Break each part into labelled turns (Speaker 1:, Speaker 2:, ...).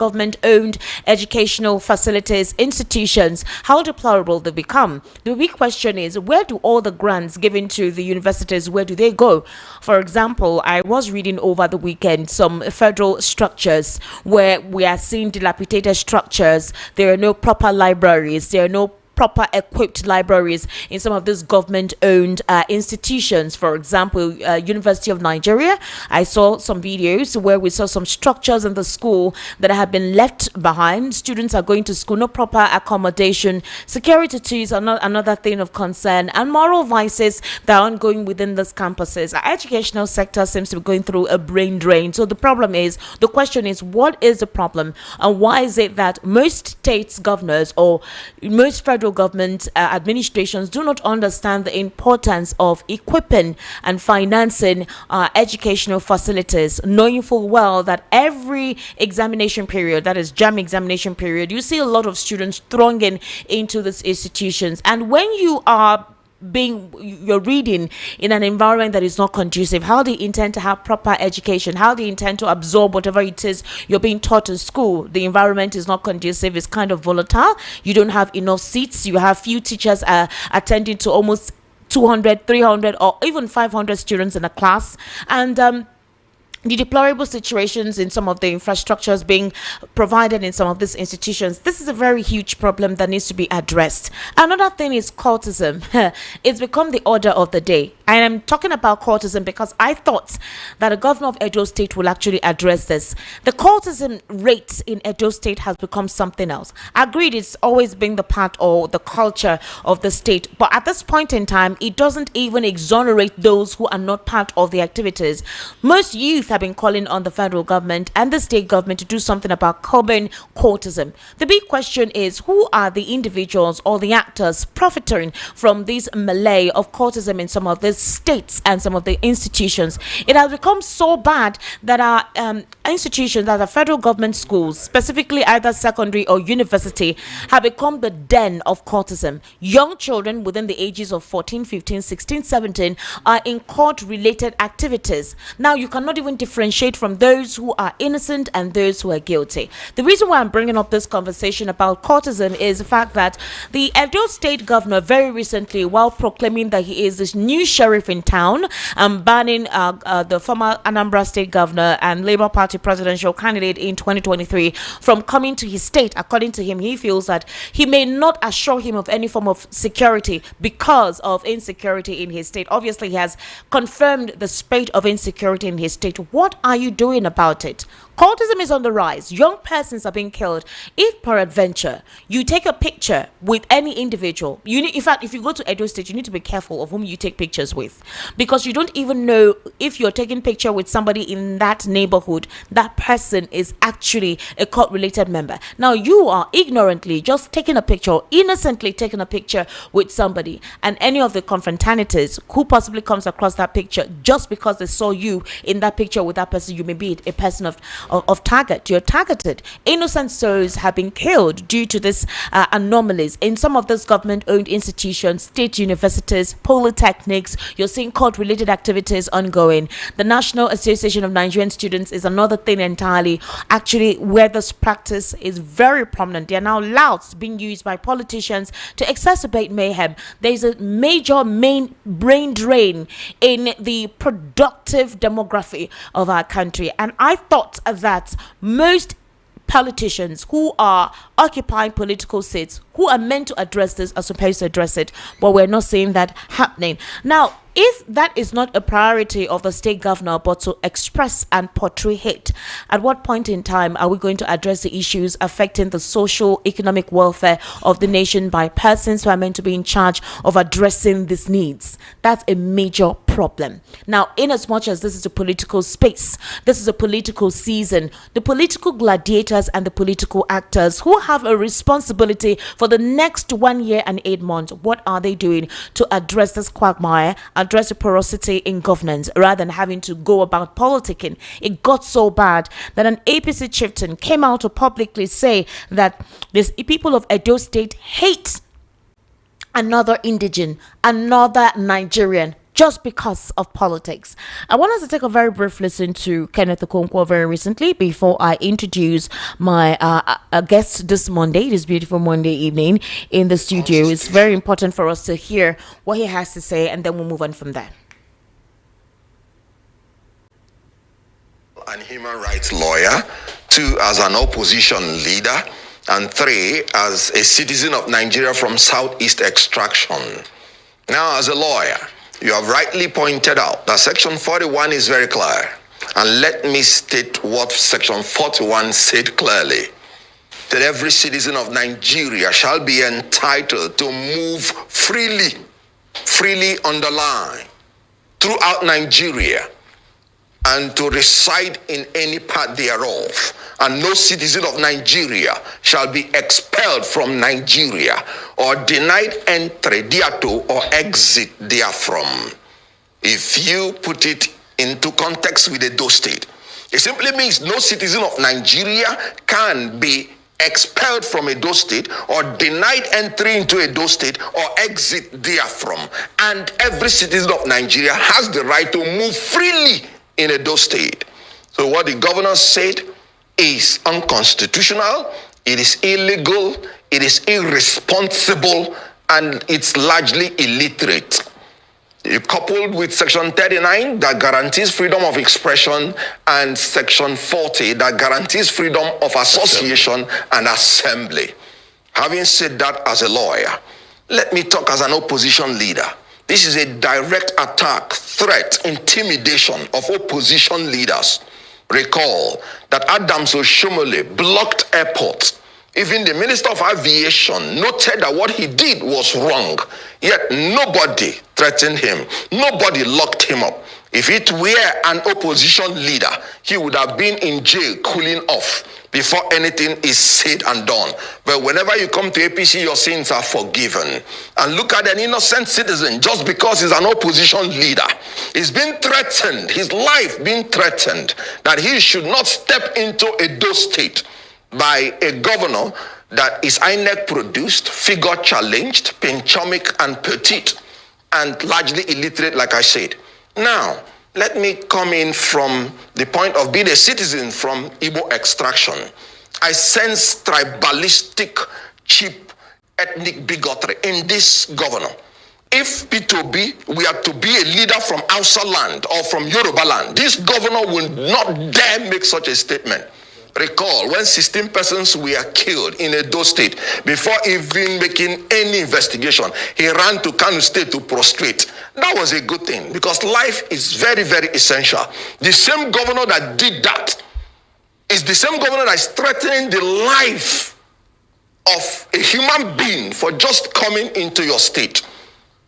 Speaker 1: government-owned educational facilities, institutions, how deplorable they become. The big question is, where do all the grants given to the universities, where do they go? For example, I was reading over the weekend some federal structures where we are seeing dilapidated structures. There are no proper libraries. There are no proper equipped libraries in some of these government-owned institutions. For example, University of Nigeria, I saw some videos where we saw some structures in the school that have been left behind. Students are going to school, no proper accommodation. Security too is another thing of concern, and moral vices that are ongoing within these campuses. Our educational sector seems to be going through a brain drain. So the question is, what is the problem, and why is it that most states governors or most federal government administrations do not understand the importance of equipping and financing educational facilities, knowing full well that every examination period, that is JAM examination period, you see a lot of students thronging into these institutions. And when you're reading in an environment that is not conducive, how do you intend to have proper education? How do you intend to absorb whatever it is you're being taught in school? The environment is not conducive, it's kind of volatile. You don't have enough seats. You have few teachers attending to almost 200, 300, or even 500 students in a class. And the deplorable situations in some of the infrastructures being provided in some of these institutions. This is a very huge problem that needs to be addressed. Another thing is cultism. It's become the order of the day. And I'm talking about cultism because I thought that the governor of Edo State will actually address this. The cultism rate in Edo State has become something else. Agreed, it's always been the part or the culture of the state. But at this point in time, it doesn't even exonerate those who are not part of the activities. Most youth have been calling on the federal government and the state government to do something about curbing cultism. The big question is, who are the individuals or the actors profiting from this melee of cultism in some of these states and some of the institutions? It has become so bad that our institutions, that are federal government schools, specifically either secondary or university, have become the den of cultism. Young children within the ages of 14, 15, 16, 17 are in court-related activities. Now, you cannot even differentiate from those who are innocent and those who are guilty. The reason why I'm bringing up this conversation about cultism is the fact that the Edo State governor very recently, while proclaiming that he is this new sheriff in town and banning the former Anambra State governor and Labour Party presidential candidate in 2023 from coming to his state, according to him, he feels that he may not assure him of any form of security because of insecurity in his state. Obviously, he has confirmed the spate of insecurity in his state. What are you doing about it? Cultism is on the rise. Young persons are being killed. If peradventure you take a picture with any individual, in fact, if you go to Edo State, you need to be careful of whom you take pictures with, because you don't even know if you're taking picture with somebody in that neighborhood, that person is actually a court-related member. Now, you are ignorantly just taking a picture, or innocently taking a picture with somebody, and any of the confraternities who possibly comes across that picture just because they saw you in that picture with that person, you may be a person of target. You're targeted. Innocent souls have been killed due to this anomalies in some of those government-owned institutions, state universities, polytechnics. You're seeing court-related activities ongoing. The National Association of Nigerian Students is another thing entirely, actually, where this practice is very prominent. They are now louds being used by politicians to exacerbate mayhem. There's a major main brain drain in the productive demography of our country, and I thought that most politicians who are occupying political seats, who are meant to address this, are supposed to address it, but we're not seeing that happening. Now, if that is not a priority of the state governor, but to express and portray hate, at what point in time are we going to address the issues affecting the social, economic welfare of the nation by persons who are meant to be in charge of addressing these needs? That's a major problem. Now, in as much as this is a political space, this is a political season, the political gladiators and the political actors who have a responsibility for the next 1 year and 8 months, what are they doing to address this quagmire, address the porosity in governance, rather than having to go about politicking? It got so bad that an APC chieftain came out to publicly say that these people of Edo State hate another indigene, another Nigerian, just because of politics. I want us to take a very brief listen to Kenneth Okonkwo very recently before I introduce my guest this Monday, this beautiful Monday evening in the studio. It's very important for us to hear what he has to say, and then we'll move on from there.
Speaker 2: And human rights lawyer, 2 as an opposition leader, and 3 as a citizen of Nigeria from Southeast extraction. Now, as a lawyer, you have rightly pointed out that Section 41 is very clear. And let me state what Section 41 said clearly. That every citizen of Nigeria shall be entitled to move freely underline, throughout Nigeria, and to reside in any part thereof. And no citizen of Nigeria shall be expelled from Nigeria or denied entry thereto or exit therefrom. If you put it into context with Edo State, it simply means no citizen of Nigeria can be expelled from Edo State or denied entry into Edo State or exit therefrom. And every citizen of Nigeria has the right to move freely in Edo State. So what the governor said is unconstitutional, it is illegal, it is irresponsible, and it's largely illiterate. Coupled with Section 39 that guarantees freedom of expression and Section 40 that guarantees freedom of association and assembly. Having said that, as a lawyer, let me talk as an opposition leader. This is a direct attack, threat, intimidation of opposition leaders. Recall that Adams Oshomole blocked airports. Even the Minister of Aviation noted that what he did was wrong. Yet nobody threatened him. Nobody locked him up. If it were an opposition leader, he would have been in jail cooling off before anything is said and done. But whenever you come to APC, your sins are forgiven. And look at an innocent citizen, just because he's an opposition leader. He's been threatened, his life being threatened, that he should not step into Edo State by a governor that is INEC produced, figure challenged, pinchomic and petite, and largely illiterate, like I said. Now, let me come in from the point of being a citizen from Igbo extraction. I sense tribalistic, cheap, ethnic bigotry in this governor. If P2B were to be a leader from Hausa land or from Yoruba land, this governor will not dare make such a statement. Recall when 16 persons were killed in Edo State, before even making any investigation, he ran to Kano State to prostrate. That was a good thing, because life is very, very essential. The same governor that did that is the same governor that is threatening the life of a human being for just coming into your state.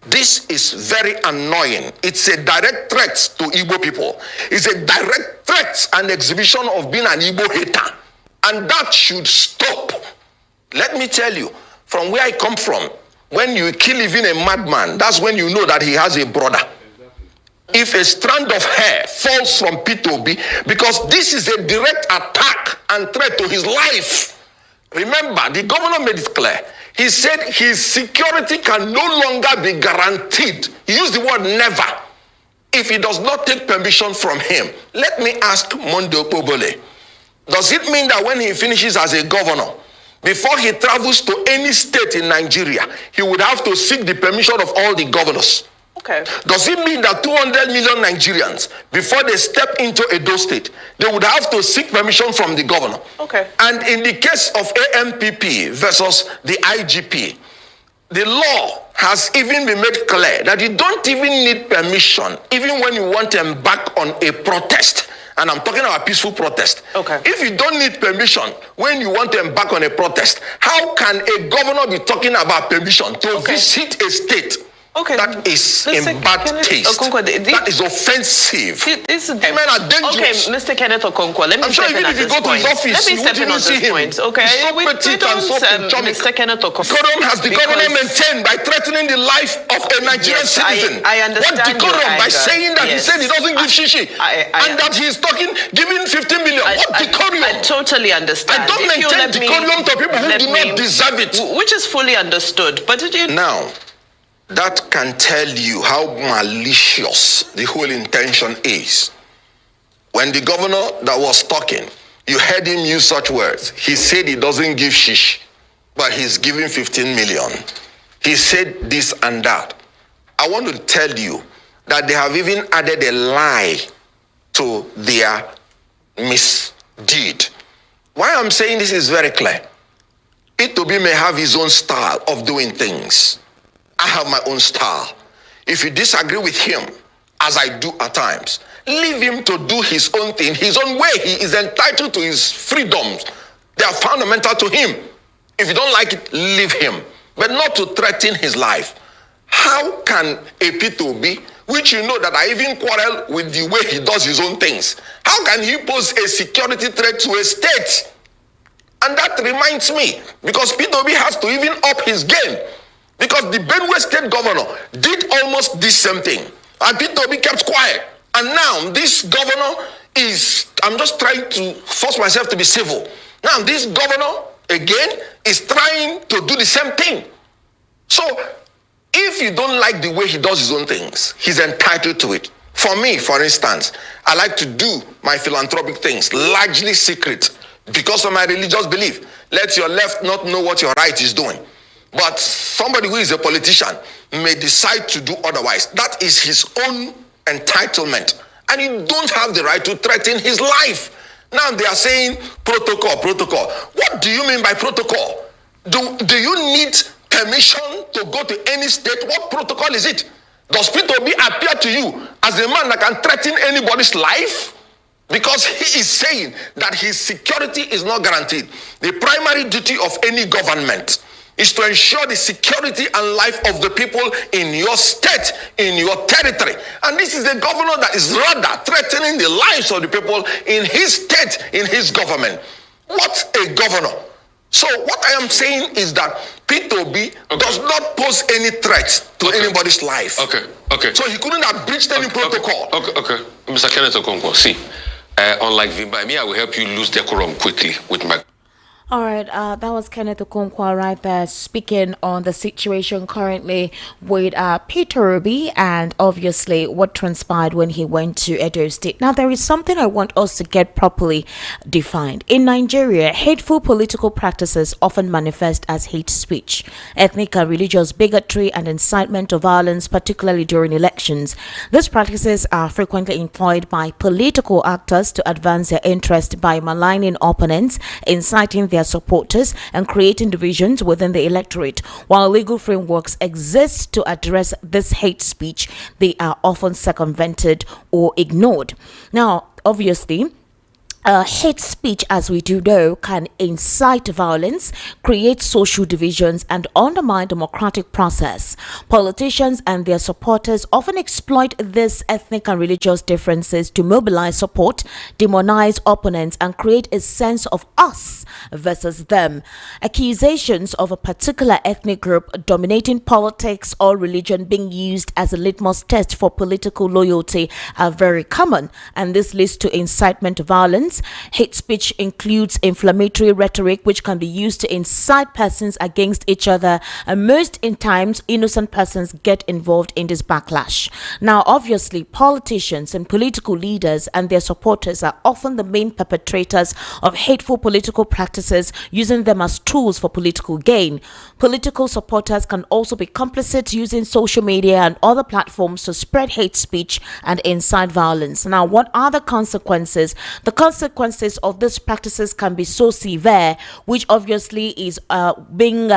Speaker 2: This is very annoying. It's a direct threat to Igbo people. It's a direct threat and exhibition of being an Igbo hater. And that should stop. Let me tell you, from where I come from, when you kill even a madman, that's when you know that he has a brother. If a strand of hair falls from P2B, because this is a direct attack and threat to his life. Remember, the governor made it clear. He said his security can no longer be guaranteed. He used the word never, if he does not take permission from him. Let me ask Mondo Pobole, does it mean that when he finishes as a governor, before he travels to any state in Nigeria, he would have to seek the permission of all the governors?
Speaker 3: Okay.
Speaker 2: Does it mean that 200 million Nigerians, before they step into Edo State, they would have to seek permission from the governor?
Speaker 3: Okay.
Speaker 2: And in the case of AMPP versus the IGP, the law has even been made clear that you don't even need permission, even when you want to embark on a protest. And I'm talking about peaceful protest.
Speaker 3: Okay.
Speaker 2: If you don't need permission when you want to embark on a protest, how can a governor be talking about permission to visit a state?
Speaker 3: Okay.
Speaker 2: That is in bad taste. That is offensive. Men are dangerous.
Speaker 3: Okay, Mr. Kenneth Okonkwo, let me step in at this point. Let me step in on this point. Okay. We don't, Mr. Kenneth Okonkwo.
Speaker 2: Decorum has the governor maintained by threatening the life of a Nigerian citizen.
Speaker 3: I understand.
Speaker 2: What decorum? By saying that he said he doesn't give shishi. And that he's talking, giving 15 million. What decorum?
Speaker 3: I totally understand.
Speaker 2: I don't maintain decorum to people who do not deserve it.
Speaker 3: Which is fully understood. But did you...
Speaker 2: Now, that can tell you how malicious the whole intention is. When the governor that was talking, you heard him use such words. He said he doesn't give shish, but he's giving 15 million. He said this and that. I want to tell you that they have even added a lie to their misdeed. Why I'm saying this is very clear. Itobi may have his own style of doing things. I have my own style. If you disagree with him, as I do at times, leave him to do his own thing, his own way. He is entitled to his freedoms. They are fundamental to him. If you don't like it, leave him. But not to threaten his life. How can a P2B, which you know that I even quarrel with the way he does his own things, how can he pose a security threat to a state? And that reminds me, because P2B has to even up his game. Because the Benue State governor did almost the same thing. And P2B kept quiet. And now this governor is, I'm just trying to force myself to be civil. Now this governor, again, is trying to do the same thing. So, if you don't like the way he does his own things, he's entitled to it. For me, for instance, I like to do my philanthropic things, largely secret, because of my religious belief. Let your left not know what your right is doing. But somebody who is a politician may decide to do otherwise. That is his own entitlement. And you don't have the right to threaten his life. Now they are saying protocol. What do you mean by protocol? Do you need permission to go to any state? What protocol is it? Does P2B appear to you as a man that can threaten anybody's life? Because he is saying that his security is not guaranteed. The primary duty of any government is to ensure the security and life of the people in your state, in your territory. And this is a governor that is rather threatening the lives of the people in his state, in his government. What a governor. So what I am saying is that P2B does not pose any threat to anybody's life.
Speaker 4: Okay.
Speaker 2: So he couldn't have breached any protocol.
Speaker 4: Okay. Mr. Kenneth Okonkwo, see, unlike Vimba, me, I will help you lose decorum quickly with my...
Speaker 1: All right, that was Kenneth Okonkwo right there speaking on the situation currently with Peter Obi and obviously what transpired when he went to Edo State. Now, there is something I want us to get properly defined. In Nigeria, hateful political practices often manifest as hate speech, ethnic and religious bigotry, and incitement to violence, particularly during elections. These practices are frequently employed by political actors to advance their interest by maligning opponents, inciting their supporters, and creating divisions within the electorate. While legal frameworks exist to address this hate speech, they are often circumvented or ignored. Now, obviously, hate speech, as we do know, can incite violence, create social divisions, and undermine democratic process. Politicians and their supporters often exploit these ethnic and religious differences to mobilize support, demonize opponents, and create a sense of us versus them. Accusations of a particular ethnic group dominating politics or religion being used as a litmus test for political loyalty are very common, and this leads to incitement to violence. Hate speech includes inflammatory rhetoric which can be used to incite persons against each other, and most in times innocent persons get involved in this backlash. Now, obviously, politicians and political leaders and their supporters are often the main perpetrators of hateful political practices, using them as tools for political gain. Political supporters can also be complicit using social media and other platforms to spread hate speech and incite violence. Now, what are the consequences? The consequences of these practices can be so severe, which obviously is being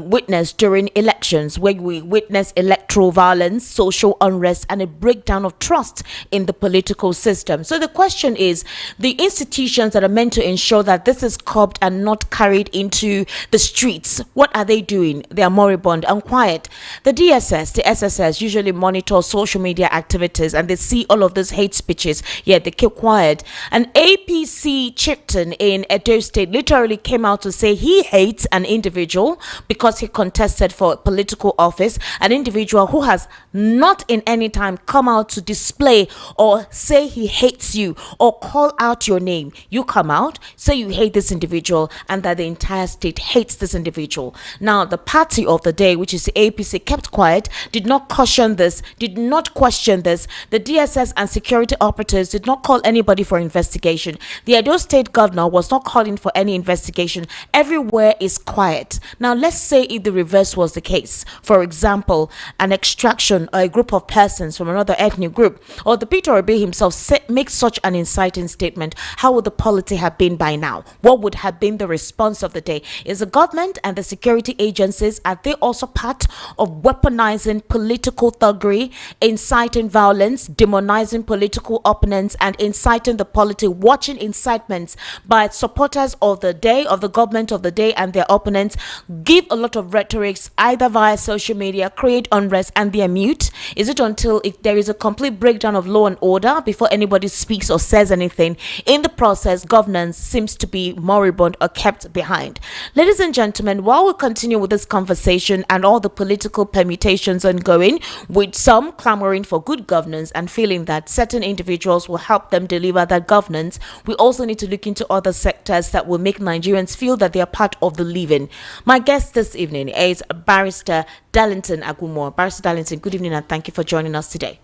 Speaker 1: witnessed during elections, where we witness electoral violence, social unrest, and a breakdown of trust in the political system. So the question is, the institutions that are meant to ensure that this is curbed and not carried into the streets, what are they doing? They are moribund and quiet. The DSS, the SSS usually monitor social media activities, and they see all of these hate speeches, yet they keep quiet. And APC chieftain in Edo State literally came out to say he hates an individual because he contested for political office, an individual who has not in any time come out to display or say he hates you or call out your name. You come out, say you hate this individual and that the entire state hates this individual. Now, the party of the day, which is the APC, kept quiet, did not caution this, did not question this. The DSS and security operatives did not call anybody for investigation. The Edo State governor was not calling for any investigation. Everywhere is quiet. Now, let's say if the reverse was the case. For example, an extraction or a group of persons from another ethnic group, or the Peter Obi himself makes such an inciting statement, how would the polity have been by now? What would have been the response of the day? Is the government and the security agencies, are they also part of weaponizing political thuggery, inciting violence, demonizing political opponents, and inciting the polity, watching incitements by supporters of the day, of the government of the day and their opponents, give a lot of rhetorics either via social media, create unrest, and they are mute? Is it until there is a complete breakdown of law and order before anybody speaks or says anything? In the process, governance seems to be moribund or kept behind. Ladies and gentlemen, while we continue with this conversation and all the political permutations ongoing, with some clamoring for good governance and feeling that certain individuals will help them deliver that governance, we also need to look into other sectors that will make Nigerians feel that they are part of the living. My guest this evening is Barrister Darlington Agumo. Barrister Darlington, good evening and thank you for joining us today.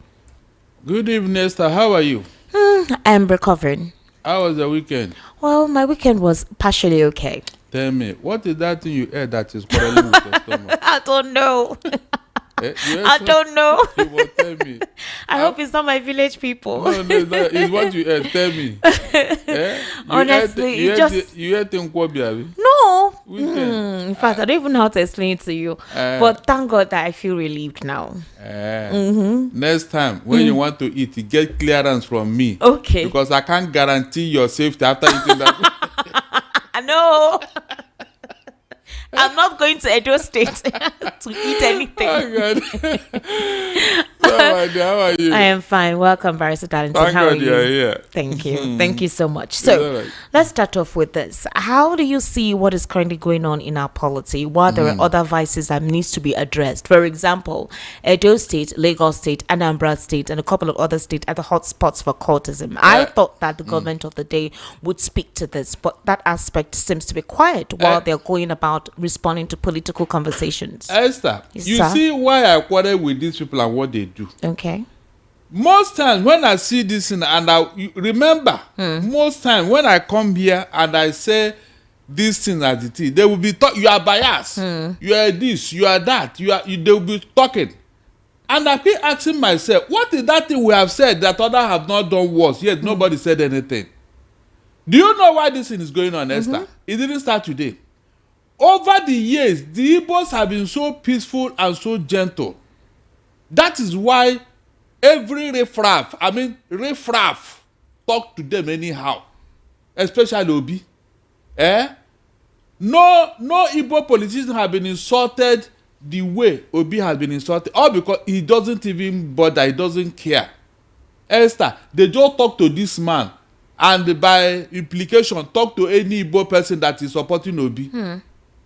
Speaker 5: Good evening, Esther. How are you?
Speaker 1: I'm recovering.
Speaker 5: How was the weekend?
Speaker 1: Well, my weekend was partially okay.
Speaker 5: Tell me, what is that thing you ate that is quarreling with your stomach?
Speaker 1: I don't know.
Speaker 5: I
Speaker 1: don't know.
Speaker 5: You must tell me.
Speaker 1: I hope it's not my village people.
Speaker 5: No, it's what you ate. Tell me.
Speaker 1: Honestly,
Speaker 5: you ate in Kwabi?
Speaker 1: No.
Speaker 5: In
Speaker 1: fact, I don't even know how to explain it to you. But thank God that I feel relieved now.
Speaker 5: Next time, when you want to eat, get clearance from me.
Speaker 1: Okay.
Speaker 5: Because I can't guarantee your safety after eating that.
Speaker 1: I know. I'm not going to Edo State to eat anything.
Speaker 5: Oh, God. So, my dear, how are you?
Speaker 1: I am fine. Welcome, Barrister Darlington.
Speaker 5: Thank
Speaker 1: How
Speaker 5: God
Speaker 1: are you?
Speaker 5: you're here.
Speaker 1: Thank you. Thank you so much. So,
Speaker 5: right.
Speaker 1: Let's start off with this. How do you see what is currently going on in our polity? While there are other vices that needs to be addressed. For example, Edo State, Lagos State, Anambra State, and a couple of other states are the hotspots for cultism. I thought that the government of the day would speak to this, but that aspect seems to be quiet while they're going about responding to political conversations.
Speaker 5: Esther,
Speaker 1: Yes,
Speaker 5: you
Speaker 1: sir.
Speaker 5: see why I quarrel with these people and what they do.
Speaker 1: Okay.
Speaker 5: Most times when I see this thing, and you remember, most times when I come here and I say this thing as it is, they will be you are biased, you are this, you are that, they will be talking. And I keep asking myself, what is that thing we have said that others have not done worse, yet nobody said anything? Do you know why this thing is going on, Esther? It didn't start today. Over the years, the Igbos have been so peaceful and so gentle. That is why every riffraff talk to them anyhow, especially Obi. No Igbo politician have been insulted the way Obi has been insulted, all because he doesn't even bother, he doesn't care. Esther, they just talk to this man, and by implication, talk to any Igbo person that is supporting Obi.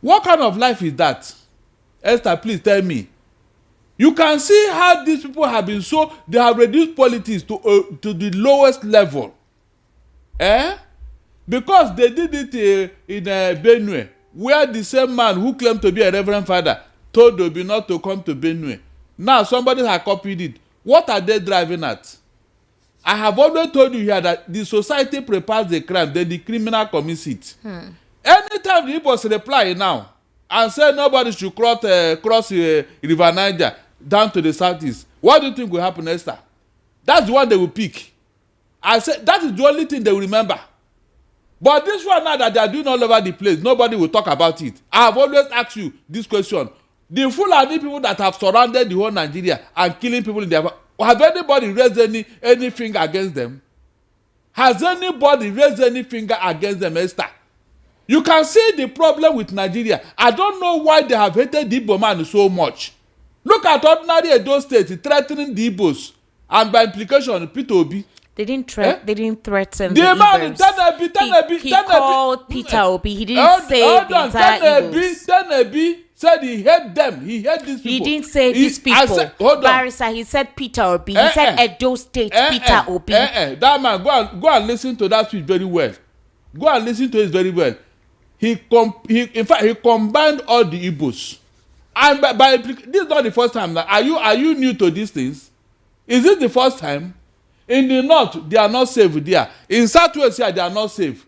Speaker 5: What kind of life is that? Esther, please tell me. You can see how these people have been they have reduced politics to the lowest level. Because they did it in Benue, where the same man who claimed to be a reverend father told Obi not to come to Benue. Now somebody has copied it. What are they driving at? I have always told you here that the society prepares the crime, then the criminal commits it. Anytime the Igbos reply now and say nobody should cross River Niger down to the southeast, what do you think will happen, Esther? That's the one they will pick. I said that is the only thing they will remember. But this one now that they are doing all over the place, nobody will talk about it. I have always asked you this question. The Fulani people that have surrounded the whole Nigeria and killing people in their... Have anybody raised any finger against them? Has anybody raised any finger against them, Esther? You can see the problem with Nigeria. I don't know why they have hated the Igbo man so much. Look at ordinary Edo State threatening the Igbos, and by implication, Peter Obi.
Speaker 1: They didn't threaten. They didn't threaten
Speaker 5: the
Speaker 1: man.
Speaker 5: He
Speaker 1: called Peter Obi. He didn't say the entire Igbos.
Speaker 5: Said he hate them. He hate these people.
Speaker 1: He didn't say these people. Barrister, he said Peter Obi. He said Edo State Peter Obi.
Speaker 5: That man, go and listen to that speech very well. Go and listen to it very well. In fact, he combined all the Igbos. And by this is not the first time. Are you new to these things? Is it the first time? In the north, they are not safe there. In southwest here, they are not safe.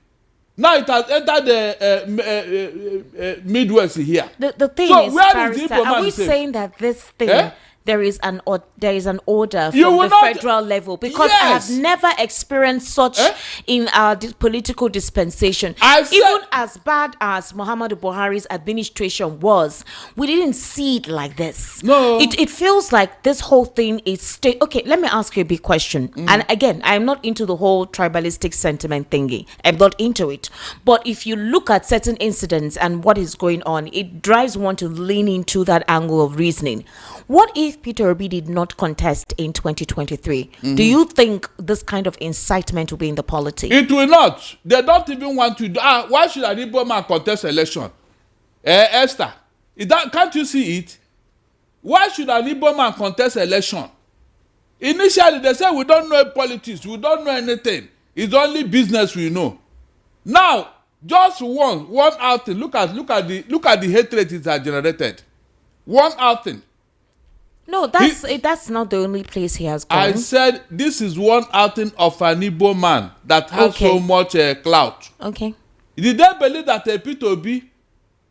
Speaker 5: Now it has entered the Midwest here.
Speaker 1: The thing so is, Barrister, are we saying that this thing there is an order from the federal level? Because I have never experienced such in our political dispensation. Even as bad as Muhammadu Buhari's administration was, we didn't see it like this.
Speaker 5: No.
Speaker 1: It feels like this whole thing is okay, let me ask you a big question. And again, I'm not into the whole tribalistic sentiment thingy. I'm not into it. But if you look at certain incidents and what is going on, it drives one to lean into that angle of reasoning. What if Peter Obi did not contest in 2023? Do you think this kind of incitement will be in the polity?
Speaker 5: It will not. They don't even want to do. Why should an Igbo man contest election? Esther, can't you see it? Why should an Igbo man contest election? Initially, they said we don't know politics. We don't know anything. It's only business we know. Now, just one outing. Look at the hatred it has generated. One outing.
Speaker 1: No, that's not the only place he has gone.
Speaker 5: I said this is one outing of an Igbo man that has so much clout.
Speaker 1: Okay.
Speaker 5: Did they believe that Peter Obi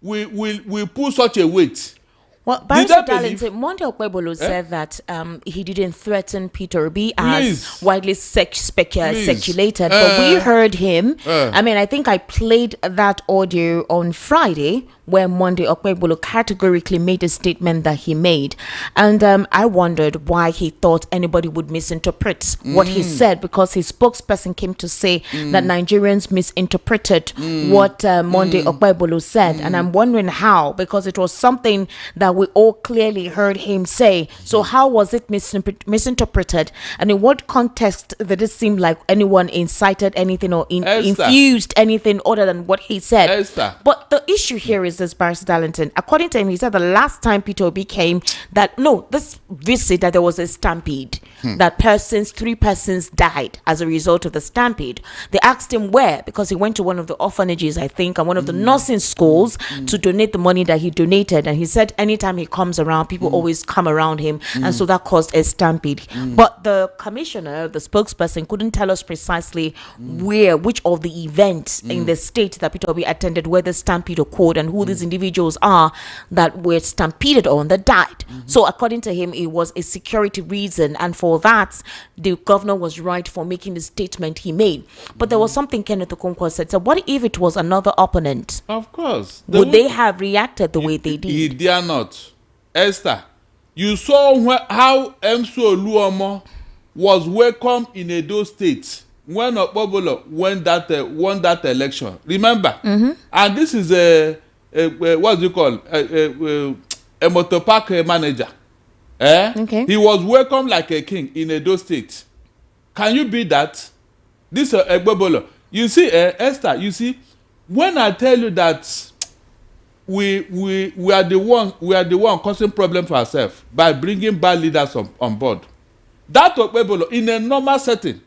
Speaker 5: will pull such a weight?
Speaker 1: Well, Barrister Darlington, Monday Okpebolo said that he didn't threaten Peter Obi as widely speculated, but we heard him. I mean, I think I played that audio on Friday where Monday Okpebolo categorically made a statement that he made. And I wondered why he thought anybody would misinterpret what he said, because his spokesperson came to say that Nigerians misinterpreted what Monday Okpebolo said. And I'm wondering how, because it was something that we all clearly heard him say. So how was it misinterpreted? And in what context did it seem like anyone incited anything or infused anything other than what he said? But the issue here is this, Barrister Darlington. According to him, he said the last time Peter Obi came, that this visit, that there was a stampede, that three persons died as a result of the stampede. They asked him where, because he went to one of the orphanages, I think, and one of the nursing schools to donate the money that he donated. And he said anytime he comes around, people always come around him, and so that caused a stampede. But the commissioner, the spokesperson, couldn't tell us precisely which of the events in the state that Peter Obi attended where the stampede occurred and who these individuals are that were stampeded on that died. So according to him, it was a security reason, and for that the governor was right for making the statement he made. But there was something Kenneth Okonkwo said. So what if it was another opponent?
Speaker 5: Of course.
Speaker 1: Would they have reacted the way they did?
Speaker 5: He dare not. Esther, you saw how Emso Oluomo was welcomed in Edo State when Okpebolo won that election. Remember? And this is what's it called? A motor park manager. Okay. He was welcomed like a king in Edo State. Can you beat that? This Okpebolo. You see, Esther, you see, when I tell you that we are the one causing problem for ourselves by bringing bad leaders on board. That Okpebolo, in a normal setting,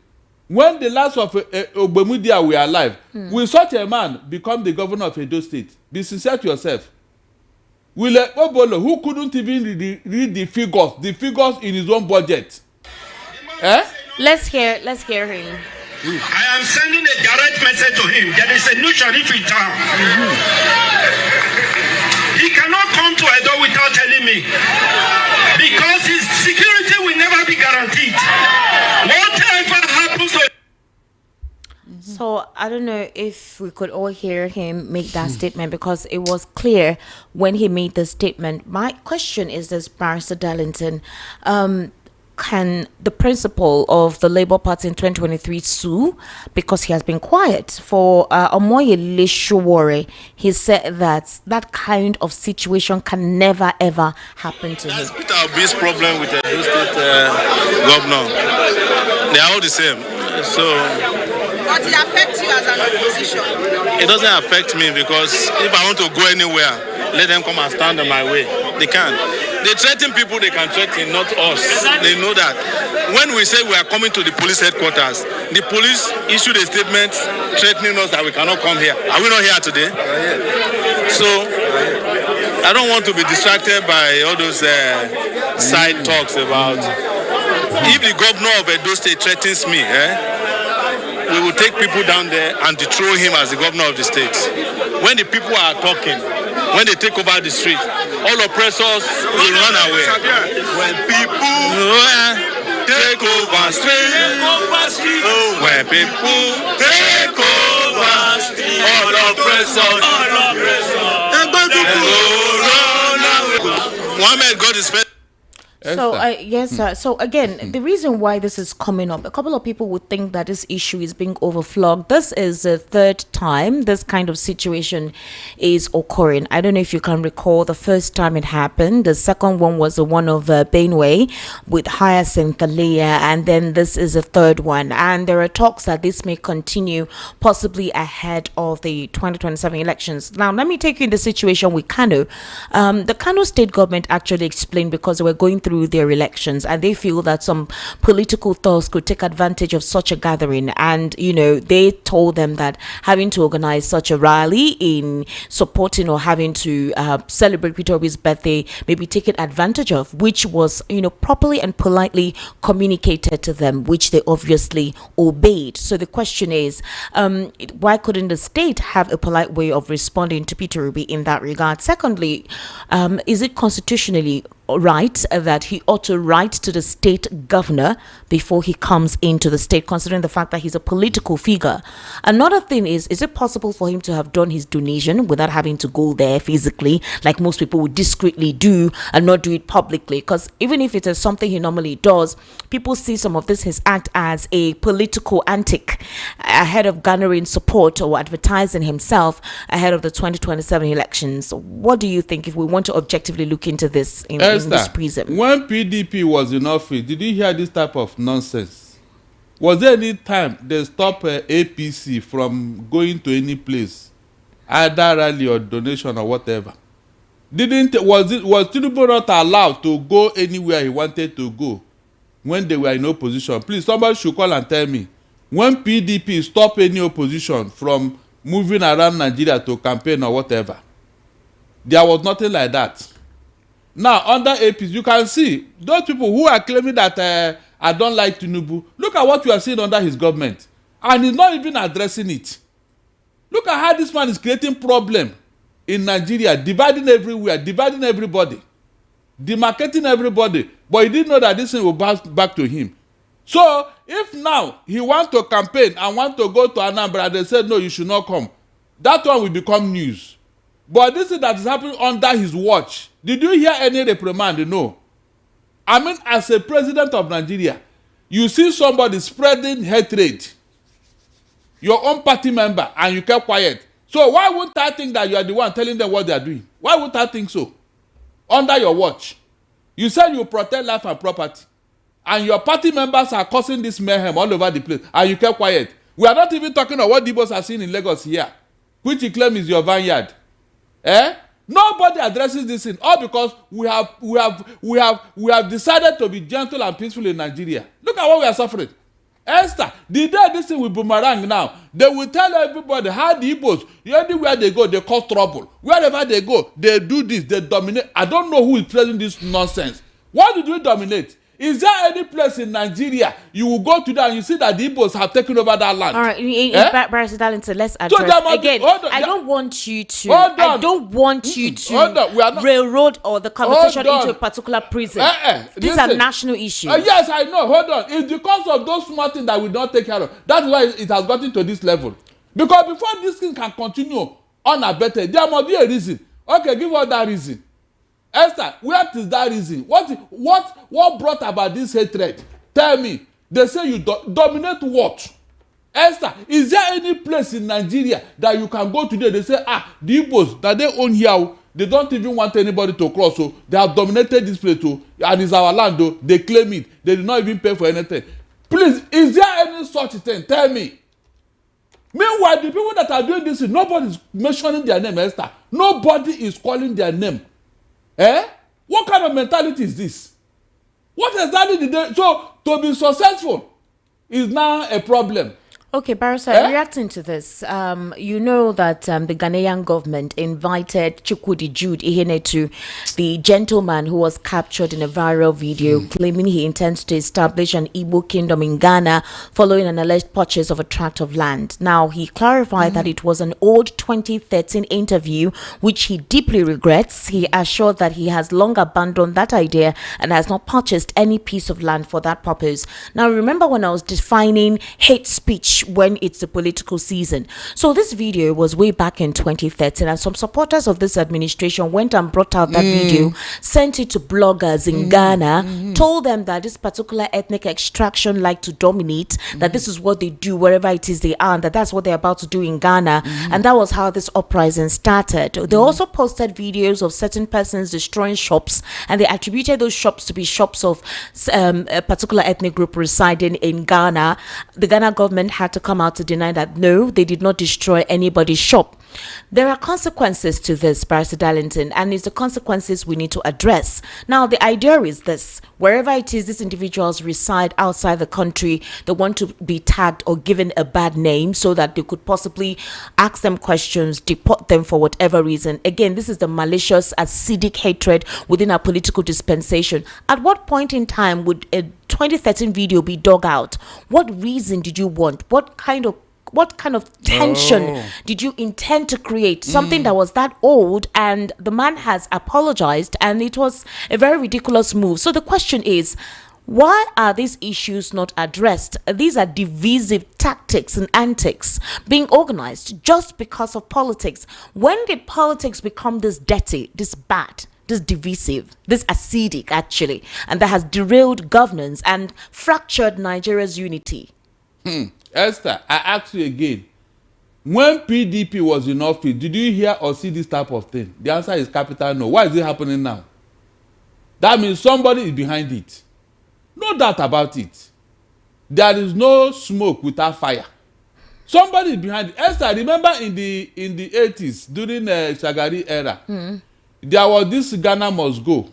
Speaker 5: when the last of Ogbemudia were alive, will such a man become the governor of Edo State? Be sincere to yourself. Will Okpebolo, who couldn't even read the figures in his own budget?
Speaker 1: Let's hear him.
Speaker 6: I am sending a direct message to him. There is a new sheriff in town. He cannot come to Edo without telling me, because his security will never be guaranteed. Whatever happens to
Speaker 1: So I don't know if we could all hear him make that statement, because it was clear when he made the statement. My question is this, Barrister Darlington, can the principal of the Labour Party in 2023 sue because he has been quiet? For Omoyele Sowore, he said that kind of situation can never ever happen to him.
Speaker 7: That's Peter Obi's problem with the state governor. They are all the same. But it affects you as an opposition?
Speaker 8: It doesn't affect me because if I want to go anywhere, let them come and stand on my way. They can. They threaten people, they can threaten, not us. They know that. When we say we are coming to the police headquarters, the police issued a statement threatening us that we cannot come here. Are we not here today? So, I don't want to be distracted by all those side talks about if the governor of Edo State threatens me, we will take people down there and dethrone him as the governor of the state. When the people are talking, when they take over the street, all oppressors will run away. When people take over street, when people take over street, all oppressors will run away. Mohammed, God is faithful.
Speaker 1: So, yes, sir. So, again, the reason why this is coming up, a couple of people would think that this issue is being overflogged. This is the third time this kind of situation is occurring. I don't know if you can recall the first time it happened. The second one was the one of Benway with Hyacinth Leah, and then this is the third one. And there are talks that this may continue possibly ahead of the 2027 elections. Now, let me take you in the situation with Kano. The Kano state government actually explained because they were going through their elections and they feel that some political thugs could take advantage of such a gathering, and they told them that having to organize such a rally in supporting or having to celebrate Peter Obi's birthday may be taken advantage of, which was properly and politely communicated to them, which they obviously obeyed. So the question is, why couldn't the state have a polite way of responding to Peter Obi in that regard? Secondly, is it constitutionally right that he ought to write to the state governor before he comes into the state, considering the fact that he's a political figure? Another thing is it possible for him to have done his donation without having to go there physically, like most people would discreetly do and not do it publicly? Because even if it is something he normally does, people see some of this his act as a political antic ahead of garnering support or advertising himself ahead of the 2027 elections. What do you think, if we want to objectively look into this in this prism?
Speaker 5: When PDP was in office, did you hear this type of nonsense? Was there any time they stopped APC from going to any place, either rally or donation or whatever? Was Tinubu not allowed to go anywhere he wanted to go when they were in opposition? Please, somebody should call and tell me when PDP stopped any opposition from moving around Nigeria to campaign or whatever. There was nothing like that. Now, under APC, you can see those people who are claiming that I don't like Tinubu. Look at what you are seeing under his government. And he's not even addressing it. Look at how this man is creating problem in Nigeria, dividing everywhere, dividing everybody, demarcating everybody. But he didn't know that this thing will bounce back to him. So, if now he wants to campaign and want to go to Anambra, they said, no, you should not come. That one will become news. But this is that is happening under his watch. Did you hear any reprimand? No. I mean, as a president of Nigeria, you see somebody spreading hatred, your own party member, and you kept quiet. So why wouldn't I think that you are the one telling them what they are doing? Why wouldn't I think so? Under your watch. You said you protect life and property, and your party members are causing this mayhem all over the place, and you kept quiet. We are not even talking about what Igbos are seeing in Lagos here, which you claim is your vineyard. Nobody addresses this thing, all because we have decided to be gentle and peaceful in Nigeria. Look at what we are suffering. Esther, the day this thing will boomerang now, they will tell everybody how the Igbos, anywhere they go, they cause trouble. Wherever they go, they do this, they dominate. I don't know who is spreading this nonsense. Why did we dominate? Is there any place in Nigeria you will go to that and you see that the Igbos have taken over that land?
Speaker 1: All right, Barrister Darlington, let's address again. I don't want you to. I don't want you to railroad or the conversation into a particular prison. These are national issues.
Speaker 5: Yes, I know. Hold on. It's because of those small things that we don't take care of. That's why it has gotten to this level. Because before this thing can continue unabated, there must be a reason. Okay, give us that reason. Esther, where is that reason? What brought about this hatred? Tell me. They say you dominate what? Esther, is there any place in Nigeria that you can go today? They say, the Igbos that they own here, they don't even want anybody to cross. So they have dominated this place, and it's our land. They claim it. They did not even pay for anything. Please, is there any such thing? Tell me. Meanwhile, the people that are doing this, nobody is mentioning their name, Esther. Nobody is calling their name. Eh? What kind of mentality is this? What exactly did they... So, to be successful is now a problem.
Speaker 1: Okay, Barrister, reacting to this, you know that the Ghanaian government invited Chukwudi Jude Ihenetu, the gentleman who was captured in a viral video claiming he intends to establish an Igbo kingdom in Ghana following an alleged purchase of a tract of land. Now, he clarified that it was an old 2013 interview, which he deeply regrets. He assured that he has long abandoned that idea and has not purchased any piece of land for that purpose. Now, remember when I was defining hate speech when it's the political season. So this video was way back in 2013, and some supporters of this administration went and brought out that video, sent it to bloggers in Ghana, told them that this particular ethnic extraction like to dominate, that this is what they do wherever it is they are, and that's what they're about to do in Ghana. And that was how this uprising started. They also posted videos of certain persons destroying shops, and they attributed those shops to be shops of a particular ethnic group residing in Ghana. The Ghana government had to come out to deny that no, they did not destroy anybody's shop. There are consequences to this, Barrister Darlington, and it's the consequences we need to address. Now, the idea is this: wherever it is these individuals reside outside the country, they want to be tagged or given a bad name so that they could possibly ask them questions, deport them for whatever reason. Again, this is the malicious, acidic hatred within our political dispensation. At what point in time would a 2013 video be dug out? What reason did you want? What kind of tension did you intend to create? Something that was that old, and the man has apologized, and it was a very ridiculous move. So the question is, why are these issues not addressed? These are divisive tactics and antics being organized just because of politics. When did politics become this dirty, this bad, this divisive, this acidic actually, and that has derailed governance and fractured Nigeria's unity?
Speaker 5: Esther, I ask you again. When PDP was in office, did you hear or see this type of thing? The answer is capital no. Why is it happening now? That means somebody is behind it. No doubt about it. There is no smoke without fire. Somebody is behind it. Esther, remember in the 80s, during the Shagari era, there was this Ghana must go.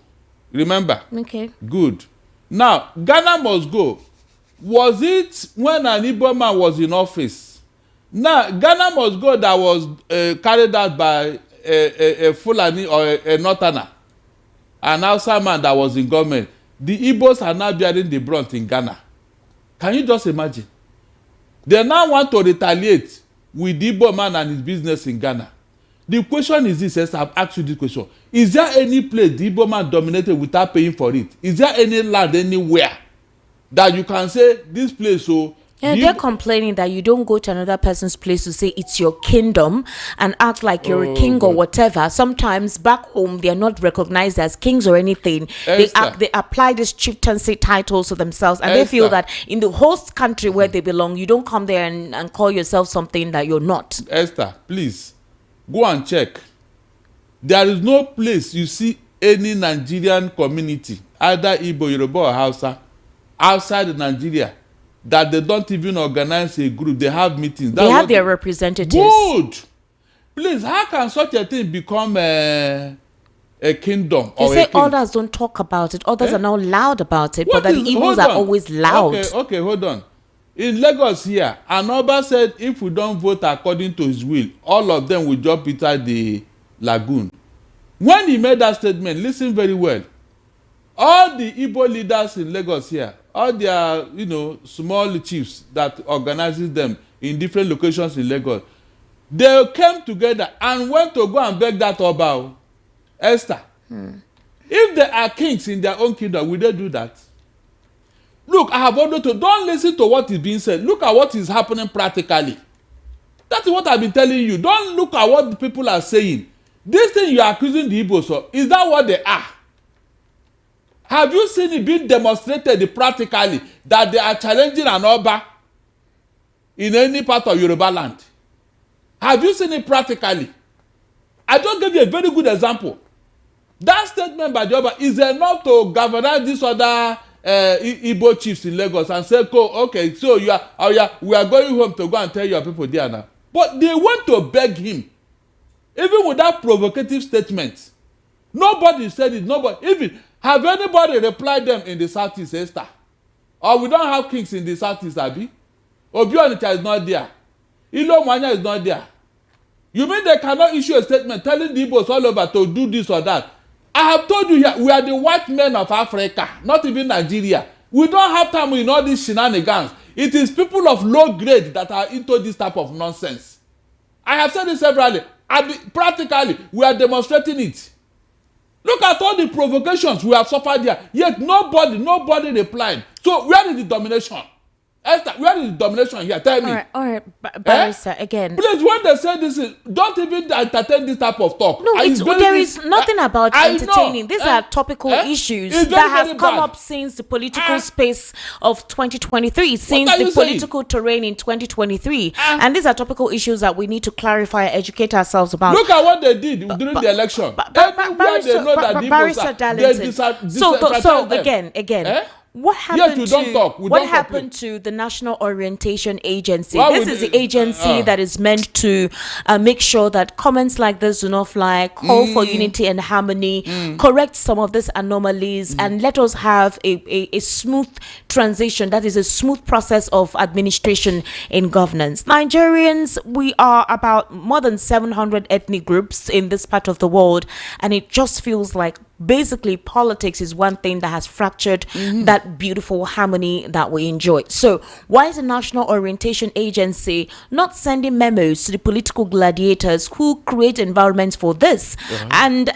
Speaker 5: Remember? Okay. Good. Now, Ghana must go. Was it when an Igbo man was in office? Now, Ghana must go that was carried out by a Fulani or a Northerner, an Hausa man that was in government. The Igbos are now bearing the brunt in Ghana. Can you just imagine? They now want to retaliate with the Igbo man and his business in Ghana. The question is this, Esther, I've asked you this question. Is there any place the Igbo man dominated without paying for it? Is there any land anywhere that you can say this place? So
Speaker 1: yeah, they're complaining that you don't go to another person's place to say it's your kingdom and act like you're a king or whatever. Sometimes back home they are not recognized as kings or anything. They apply this chieftaincy titles to themselves, and they feel that in the host country where they belong, you don't come there and call yourself something that you're not.
Speaker 5: Esther, please go and check. There is no place you see any Nigerian community, either Igbo, Yoruba or Hausa, outside Nigeria, that they don't even organize a group. They have meetings.
Speaker 1: They have their representatives.
Speaker 5: Good. Please, how can such a thing become a kingdom?
Speaker 1: They say others don't talk about it. Others are not loud about it. But the Igbos are always loud.
Speaker 5: Okay, hold on. In Lagos here, an Oba said if we don't vote according to his will, all of them will jump inside the lagoon. When he made that statement, listen very well. All the Igbo leaders in Lagos here, all their, small chiefs that organizes them in different locations in Lagos, they came together and went to go and beg that Oba, Esther. If they are kings in their own kingdom, will they do that? Look, I have ordered to don't listen to what is being said. Look at what is happening practically. That is what I've been telling you. Don't look at what the people are saying. This thing you are accusing the Igbos of, is that what they are? Have you seen it being demonstrated practically that they are challenging an Oba in any part of Yoruba land? Have you seen it practically? I just gave you a very good example. That statement by the Oba is enough to galvanize this other Igbo chiefs in Lagos and say, okay, so we are going home to go and tell your people there now. But they want to beg him. Even with that provocative statement, nobody said it. Nobody even have anybody replied them in the Southeast, Esther? Or we don't have kings in the Southeast, Abi? Obionicha is not there. Ilo Mwanya is not there. You mean they cannot issue a statement telling the Igbos all over to do this or that? I have told you here, we are the white men of Africa, not even Nigeria. We don't have time in all these shenanigans. It is people of low grade that are into this type of nonsense. I have said this severally. Practically, we are demonstrating it. Look at all the provocations we have suffered here. Yet nobody replied. So where is the domination? Esther, where is the domination here? Tell me.
Speaker 1: All right, Barrister, again.
Speaker 5: Please, when they say this, don't even entertain this type of talk.
Speaker 1: No, there is nothing about entertaining. These are topical issues that have come up since the political space of 2023, since the political terrain in 2023. And these are topical issues that we need to clarify and educate ourselves about.
Speaker 5: Look at what they did during the election. Everywhere they know that
Speaker 1: again. What happened to the National Orientation Agency? This is the agency that is meant to make sure that comments like this do not fly, call for unity and harmony, correct some of these anomalies, and let us have a smooth transition. That is a smooth process of administration in governance. Nigerians, we are about more than 700 ethnic groups in this part of the world, and it just feels like basically politics is one thing that has fractured that beautiful harmony that we enjoy. So why is the National Orientation Agency not sending memos to the political gladiators who create environments for this and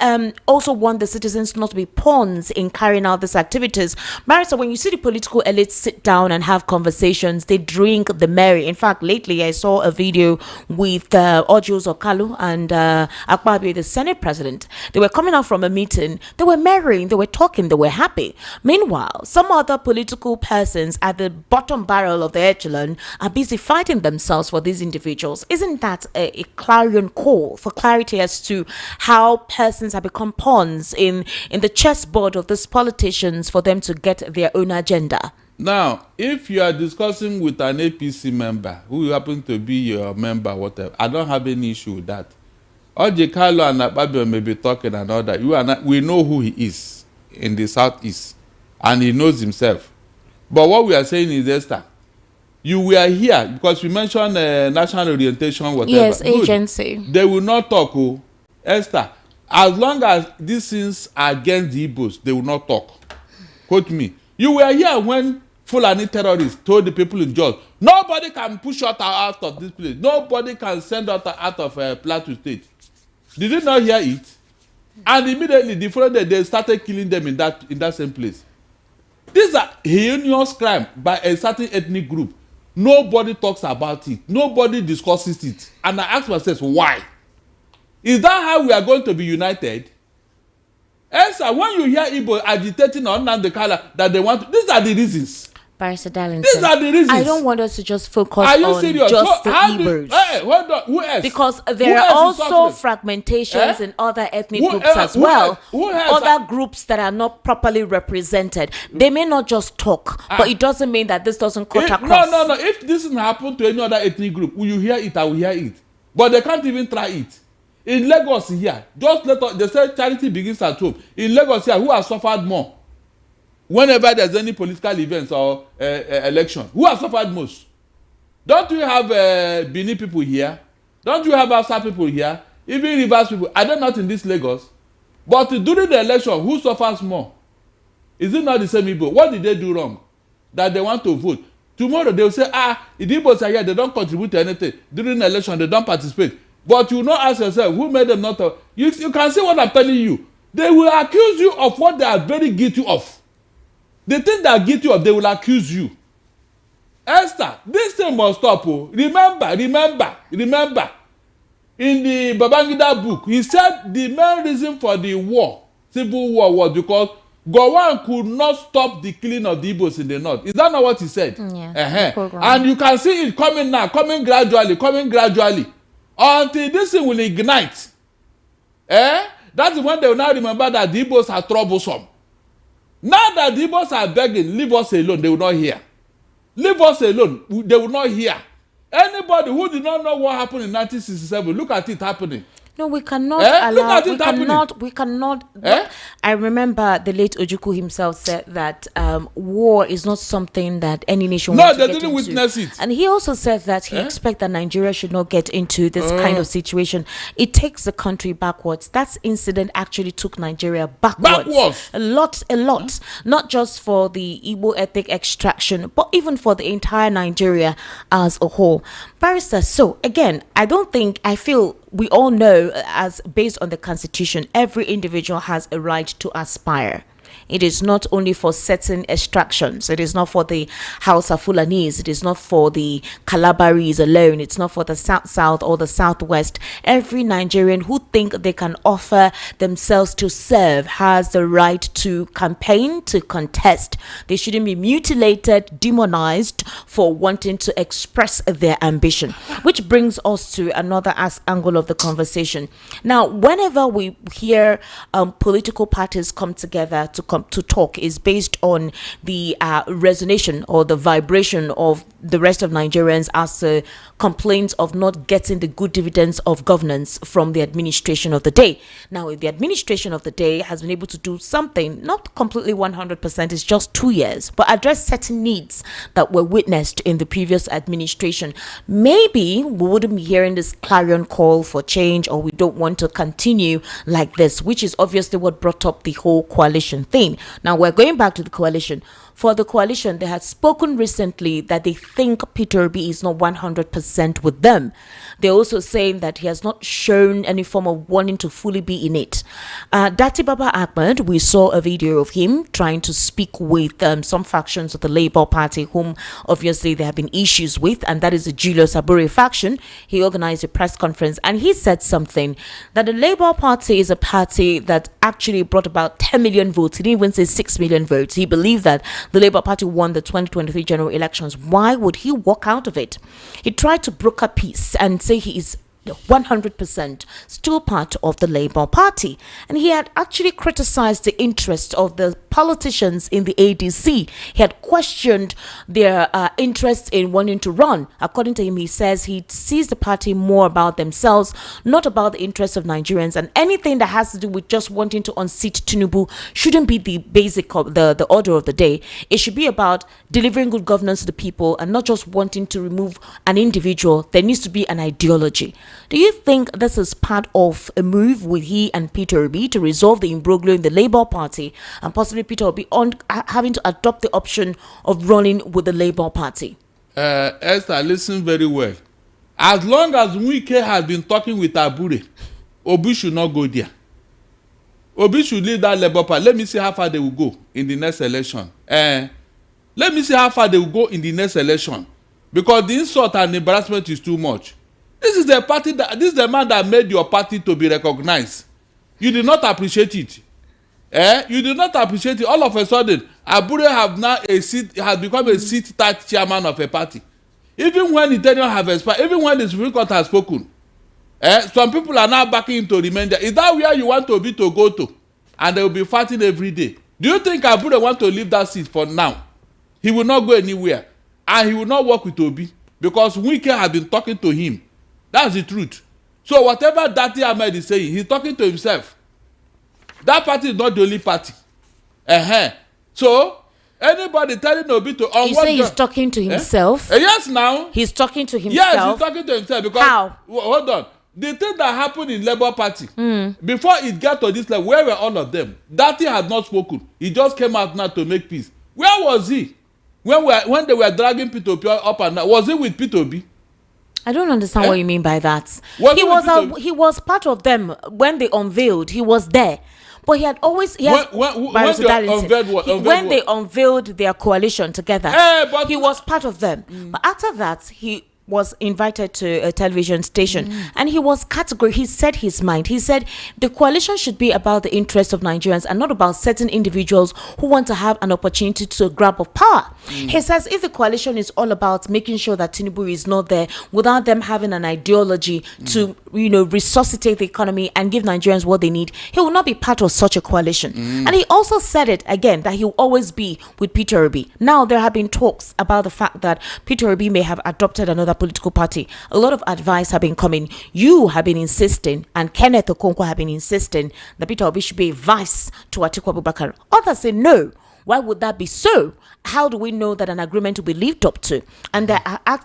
Speaker 1: also want the citizens not to be pawns in carrying out these activities? Marisa, when you see the political elites sit down and have conversations, they drink the merry. In fact, lately I saw a video with Ojos Okalu and Akpabio, the Senate president. They were coming out from a meeting. They were marrying, they were talking, they were happy. Meanwhile, some other political persons at the bottom barrel of the echelon are busy fighting themselves for these individuals. Isn't that a clarion call for clarity as to how persons have become pawns in the chessboard of these politicians for them to get their own agenda?
Speaker 5: Now, if you are discussing with an APC member who happen to be your member, whatever, I don't have any issue with that. Ojikalo and Akpabio may be talking and all that. We know who he is in the Southeast, and he knows himself. But what we are saying is, Esther, you were here because we mentioned national orientation, whatever.
Speaker 1: Yes, agency.
Speaker 5: They will not talk, Esther. As long as these things are against the Igbos, they will not talk. Quote me. You were here when Fulani terrorists told the people in Jos, nobody can push us out of this place. Nobody can send us out of Plateau State. Did you not hear it? And immediately the following day they started killing them in that same place. These are heinous crime by a certain ethnic group. Nobody talks about it. Nobody discusses it. And I ask myself, why? Is that how we are going to be united? Elsa, when you hear Igbo agitating on the color that they want, these are the reasons.
Speaker 1: Barrister Darlington,
Speaker 5: these are the reasons.
Speaker 1: I don't want us to just focus on
Speaker 5: serious?
Speaker 1: just the Igbos.
Speaker 5: Hold on. Who else?
Speaker 1: Because there are also fragmentations in other ethnic groups as well. Other groups that are not properly represented. They may not just talk, but it doesn't mean that this doesn't cut across.
Speaker 5: No. If this doesn't happen to any other ethnic group, will you hear it? I will hear it. But they can't even try it. In Lagos here, just let us, they say charity begins at home. In Lagos here, who has suffered more? Whenever there's any political events or election, who has suffered most? Don't we have Benin people here? Don't we have Hausa people here? Even Rivers people? Are they not in this Lagos? But during the election, who suffers more? Is it not the same Igbo? What did they do wrong that they want to vote? Tomorrow they will say, the Igbos are here, they don't contribute to anything. During the election, they don't participate. But you not ask yourself, who made them not to? You can see what I'm telling you. They will accuse you of what they are very guilty of. The thing they are guilty of, they will accuse you. Esther, this thing must stop. Remember. In the Babangida book, he said the main reason for the war, civil war, was because Gowon could not stop the killing of the Igbos in the north. Is that not what he said?
Speaker 1: Yeah.
Speaker 5: And you can see it coming now, coming gradually. Until this thing will ignite. That's when they will now remember that the Igbos are troublesome. Now that the Igbos are begging, leave us alone, they will not hear. Leave us alone, they will not hear. Anybody who did not know what happened in 1967, look at it happening.
Speaker 1: No, we cannot allow. We cannot.
Speaker 5: Eh?
Speaker 1: I remember the late Ojukwu himself said that war is not something that any nation wants to get into.
Speaker 5: No, they didn't witness it.
Speaker 1: And he also said that he expects that Nigeria should not get into this kind of situation. It takes the country backwards. That incident actually took Nigeria backwards. A lot. Not just for the Igbo ethnic extraction, but even for the entire Nigeria as a whole. Barrister, so again, I feel we all know, as based on the Constitution, every individual has a right to aspire. It is not only for certain extractions. It is not for the Hausa Fulanese. It is not for the Calabaris alone. It's not for the South or the Southwest. Every Nigerian who think they can offer themselves to serve has the right to campaign, to contest. They shouldn't be mutilated, demonized for wanting to express their ambition. Which brings us to another angle of the conversation. Now, whenever we hear political parties come together to talk, is based on the resonation or the vibration of the rest of Nigerians as a complaint of not getting the good dividends of governance from the administration of the day. Now, if the administration of the day has been able to do something, not completely 100%, it's just 2 years, but address certain needs that were witnessed in the previous administration, maybe we wouldn't be hearing this clarion call for change, or we don't want to continue like this, which is obviously what brought up the whole coalition thing. Now, we're going back to the coalition. For the coalition, they had spoken recently that they think Peter Obi is not 100% with them. They're also saying that he has not shown any form of wanting to fully be in it. Dati Baba Ahmed, we saw a video of him trying to speak with some factions of the Labour Party, whom obviously there have been issues with, and that is the Julius Abure faction. He organized a press conference and he said something, that the Labour Party is a party that actually brought about 10 million votes. He didn't even say 6 million votes. He believed that the Labour Party won the 2023 general elections. Why would he walk out of it? He tried to broker peace and say he is 100% still part of the Labour Party, and he had actually criticized the interest of the politicians in the ADC. He had questioned their interest in wanting to run. According to him, he says he sees the party more about themselves, not about the interests of Nigerians, and anything that has to do with just wanting to unseat Tinubu shouldn't be the basic of the order of the day. It should be about delivering good governance to the people and not just wanting to remove an individual. There needs to be an ideology. Do you think this is part of a move with he and Peter Obi to resolve the imbroglio in the Labour Party, and possibly Peter Obi having to adopt the option of running with the Labour Party?
Speaker 5: Esther, listen very well. As long as Wike has been talking with Abure, Obi should not go there. Obi should leave that Labour Party. Let me see how far they will go in the next election. Let me see how far they will go in the next election. Because the insult and embarrassment is too much. This is the party this is the man that made your party to be recognized. You did not appreciate it. You did not appreciate it. All of a sudden, Abure has become a seat-tight chairman of a party. Even when the tenure has expired, even when the Supreme Court has spoken, some people are now backing him to remain there. Is that where you want Obi to go to? And they will be fighting every day. Do you think Abure want to leave that seat for now? He will not go anywhere. And he will not work with Obi. Because Wike has been talking to him. That's the truth. So whatever Dati Ahmed is saying, he's talking to himself. That party is not the only party. So anybody telling Obi to
Speaker 1: you say he's talking to himself?
Speaker 5: Yes, now.
Speaker 1: He's talking to himself?
Speaker 5: Yes, he's talking to himself. Because,
Speaker 1: how?
Speaker 5: Hold on. The thing that happened in Labour Party, before it got to this level, where were all of them? Dati had not spoken. He just came out now to make peace. Where was he? When they were dragging Peter Obi up and down, was he with Peter Obi?
Speaker 1: I don't understand what you mean by that. He was part of them when they unveiled. He was there. But he had always when they unveiled their coalition together, he was part of them. But after that, was invited to a television station, and he was categorical. He said his mind. He said the coalition should be about the interests of Nigerians and not about certain individuals who want to have an opportunity to grab of power. He says if the coalition is all about making sure that Tinubu is not there without them having an ideology to, resuscitate the economy and give Nigerians what they need, he will not be part of such a coalition. And he also said it again that he will always be with Peter Obi. Now there have been talks about the fact that Peter Obi may have adopted another political party. A lot of advice have been coming. You have been insisting, and Kenneth Okonkwo have been insisting, that Peter Obi should be a vice to Atiku Abubakar. Others say no. Why would that be so? How do we know that an agreement will be lived up to? And they're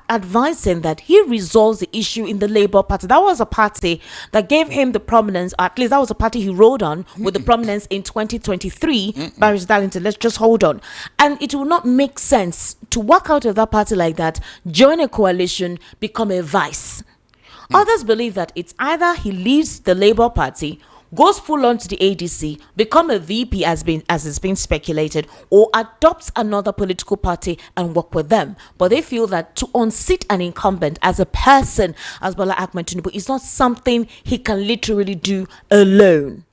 Speaker 1: advising that he resolves the issue in the Labour Party. That was a party that gave him the prominence, or at least that was a party he rode on with the prominence in 2023. Barrister Darlington, let's just hold on. And it will not make sense to walk out of that party like that, join a coalition, become a vice. Others believe that it's either he leaves the Labour Party, goes full on to the ADC, become a VP as it's been speculated, or adopts another political party and work with them. But they feel that to unseat an incumbent as a person, as Bola Ahmed Tinubu, is not something he can literally do alone.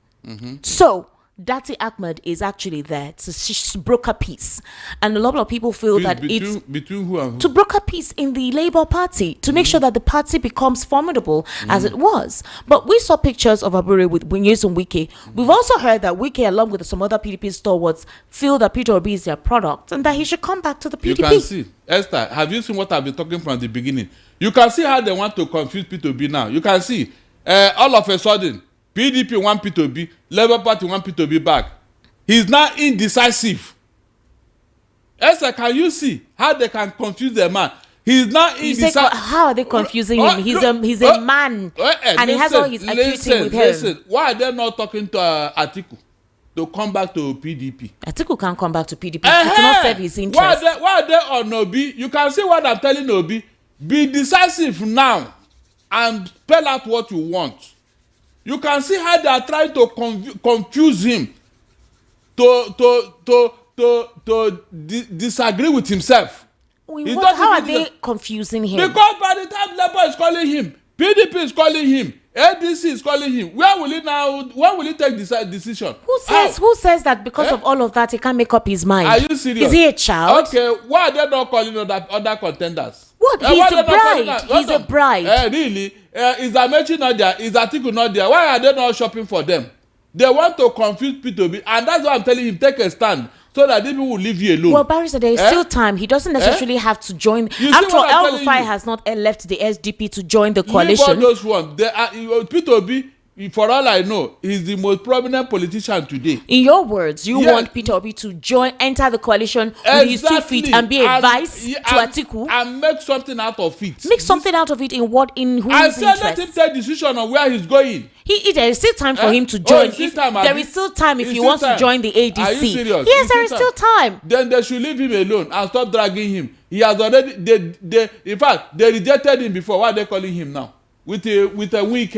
Speaker 1: So Dati Ahmed is actually there to broker peace, and a lot of people feel that it's
Speaker 5: between who and who?
Speaker 1: To broker peace in the Labour Party, to make sure that the party becomes formidable as it was. But we saw pictures of Abure with Nyesom Wike. We've also heard that Wike, along with some other PDP stalwarts, feel that Peter Obi is their product and that he should come back to the PDP.
Speaker 5: You can see, Esther, have you seen what I've been talking from the beginning? You can see how they want to confuse Peter Obi now. You can see all of a sudden PDP want Peter Obi, Labour Party want Peter Obi back. He's now indecisive. Esther, can you see how they can confuse the man? He's not indecisive.
Speaker 1: How are they confusing him? He's a man, and he has all his acuity with him.
Speaker 5: Listen, why are they not talking to Atiku to come back to PDP?
Speaker 1: Atiku can't come back to PDP. It will not serve his interest.
Speaker 5: Why are they on Obi? You can see what I'm telling Obi. Be decisive now and spell out what you want. You can see how they are trying to confuse him to disagree with himself.
Speaker 1: How are they confusing him?
Speaker 5: Because by the time Labour is calling him, PDP is calling him, ADC is calling him, where will he take this decision?
Speaker 1: Who says that because of all of that he can't make up his mind?
Speaker 5: Are you serious?
Speaker 1: Is he a child?
Speaker 5: Okay, why are they not calling other contenders?
Speaker 1: What? He's a bride. He's a bride.
Speaker 5: Really? Is Amechi not there? Is Atiku not there? Why are they not shopping for them? They want to confuse Peter Obi, and that's why I'm telling him, take a stand so that people will leave you alone.
Speaker 1: Well, Barrister, there is still time. He doesn't necessarily have to join. After all, El-Rufai has not left the SDP to join the coalition.
Speaker 5: Leave all those ones. Peter Obi, for all I know, he's the most prominent politician today.
Speaker 1: In your words, you want Peter Obi to enter the coalition with his 2 feet and be a vice to Atiku?
Speaker 5: And make something out of it.
Speaker 1: Make something out of it in what? In whose interest?
Speaker 5: I said let him take decision on where he's going.
Speaker 1: There is still time for him to join. There is still time if he wants to join the ADC.
Speaker 5: Are you serious?
Speaker 1: Yes, there is still time.
Speaker 5: Then they should leave him alone and stop dragging him. He has already. In fact, they rejected him before. Why are they calling him now? With a weak